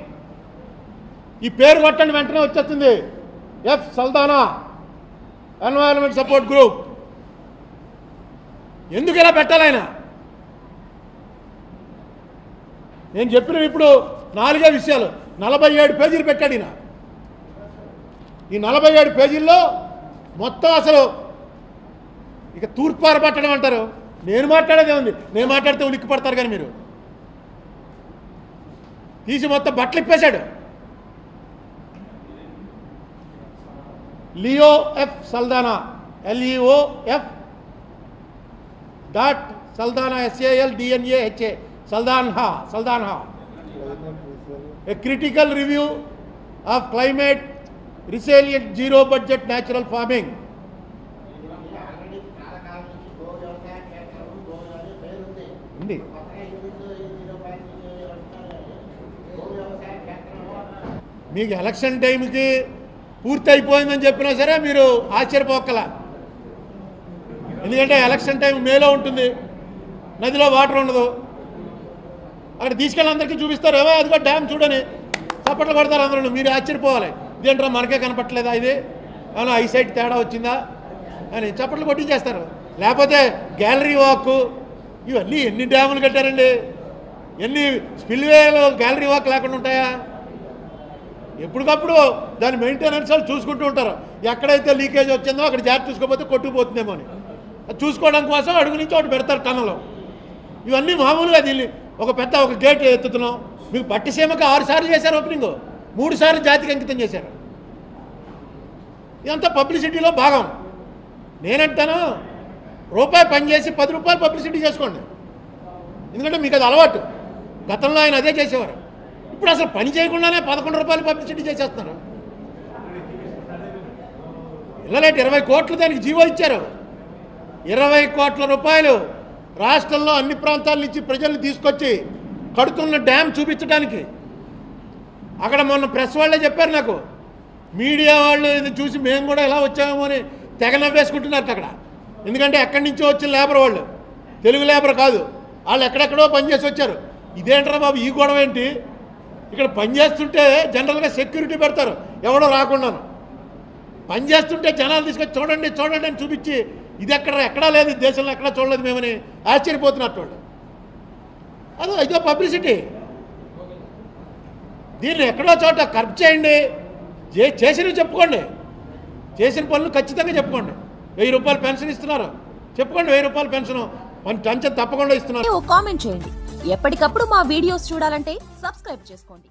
S2: ఈ పేరు కొట్టండి, వెంటనే వచ్చేస్తుంది. F. Saldanha environment support group. ఎందుకు ఇలా పెట్టాలి ఆయన? నేను చెప్పినవి ఇప్పుడు 4 విషయాలు, 47 పేజీలు పెట్టాడు ఈయన. ఈ 47 పేజీల్లో మొత్తం అసలు ఇక తూర్పార పట్టడం అంటారు. నేను మాట్లాడేదే ఉంది, నేను మాట్లాడితే ఉలిక్కి పడతారు. కానీ మీరు తీసి మొత్తం బట్టలు ఇప్పేశాడు. Leo F. Saldanha, LEOF Saldanha SALDNAHA Saldanha. A critical review of climate resilient zero budget natural farming. ఉంది. మీకు ఎలక్షన్ టైంకి పూర్తి అయిపోయిందని చెప్పినా సరే మీరు ఆశ్చర్యపోక్కల. ఎందుకంటే ఎలక్షన్ టైం మేలో ఉంటుంది, నదిలో వాటర్ ఉండదు. అక్కడ తీసుకెళ్ళి అందరికీ చూపిస్తారు, ఏమో అదిగో డ్యామ్ చూడని చప్పట్లు కొడతారు అందరూ. మీరు ఆశ్చర్యపోవాలి, ఇదేంట్రా మనకే కనపట్లేదా, ఇది అవునా ఐసైట్ తేడా వచ్చిందా అని చప్పట్లు కొట్టించేస్తారు. లేకపోతే గ్యాలరీ వాక్, ఇవన్నీ ఎన్ని డ్యాములు కట్టారండి, ఎన్ని స్పిల్వేలు గ్యాలరీ వాక్ లేకుండా ఉంటాయా? ఎప్పటికప్పుడు దాని మెయింటెనెన్స్ వాళ్ళు చూసుకుంటూ ఉంటారు. ఎక్కడైతే లీకేజ్ వచ్చిందో అక్కడ జాగ్రత్త చూసుకోకపోతే కొట్టుకుపోతుందేమో అని అది చూసుకోవడం కోసం అడుగు నుంచి ఒకటి పెడతారు టన్నులో. ఇవన్నీ మామూలుగా దీన్ని ఒక గేట్ ఎత్తుతున్నాం. మీకు పట్టిసీమకి 6 సార్లు చేశారు ఓపెనింగ్, 3 సార్లు జాతికి అంకితం చేశారు. ఇదంతా పబ్లిసిటీలో భాగం. నేనంటాను రూపాయి పని చేసి 10 రూపాయలు పబ్లిసిటీ చేసుకోండి, ఎందుకంటే మీకు అది అలవాటు. గతంలో ఆయన అదే చేసేవారు. ఇప్పుడు అసలు పని చేయకుండానే 11 రూపాయలు పబ్లిసిటీ చేసేస్తున్నారు. ఇళ్ళలేటి 20 కోట్లు దానికి జీవో ఇచ్చారు. 20 కోట్ల రూపాయలు రాష్ట్రంలో అన్ని ప్రాంతాల నుంచి ప్రజల్ని తీసుకొచ్చి కడుతున్న డ్యామ్ చూపించడానికి. అక్కడ మొన్న ప్రెస్ వాళ్ళే చెప్పారు నాకు, మీడియా వాళ్ళు ఇది చూసి మేము కూడా ఎలా వచ్చామో అని తెగ నవ్వేసుకుంటున్నారు అక్కడ. ఎందుకంటే ఎక్కడి నుంచో వచ్చిన లేబర్ వాళ్ళు, తెలుగు లేబర్ కాదు, వాళ్ళు ఎక్కడెక్కడో పనిచేసి వచ్చారు. ఇదేంటారా బాబు ఈ గొడవ ఏంటి? ఇక్కడ పనిచేస్తుంటే జనరల్గా సెక్యూరిటీ పెడతారు ఎవడో రాకుండాను. పనిచేస్తుంటే జనాలు తీసుకొచ్చి చూడండి చూడండి అని చూపించి ఇది ఎక్కడా లేదు, దేశంలో ఎక్కడా చూడలేదు మేమని ఆశ్చర్యపోతున్నట్టు వాళ్ళు. ఇదో పబ్లిసిటీ. దీన్ని ఎక్కడో చోట కర్బ్ చేయండి, చేసినవి చెప్పుకోండి, చేసిన పనులు ఖచ్చితంగా చెప్పుకోండి. 1000 రూపాయలు పెన్షన్ ఇస్తున్నారు, చెప్పుకోండి 1000 రూపాయలు పెన్షన్ టెన్షన్ తప్పకుండా ఇస్తున్నారు.
S1: కామెంట్ చేయండి. ఎప్పటికప్పుడు మా వీడియోస్ చూడాలంటే సబ్స్క్రైబ్ చేసుకోండి.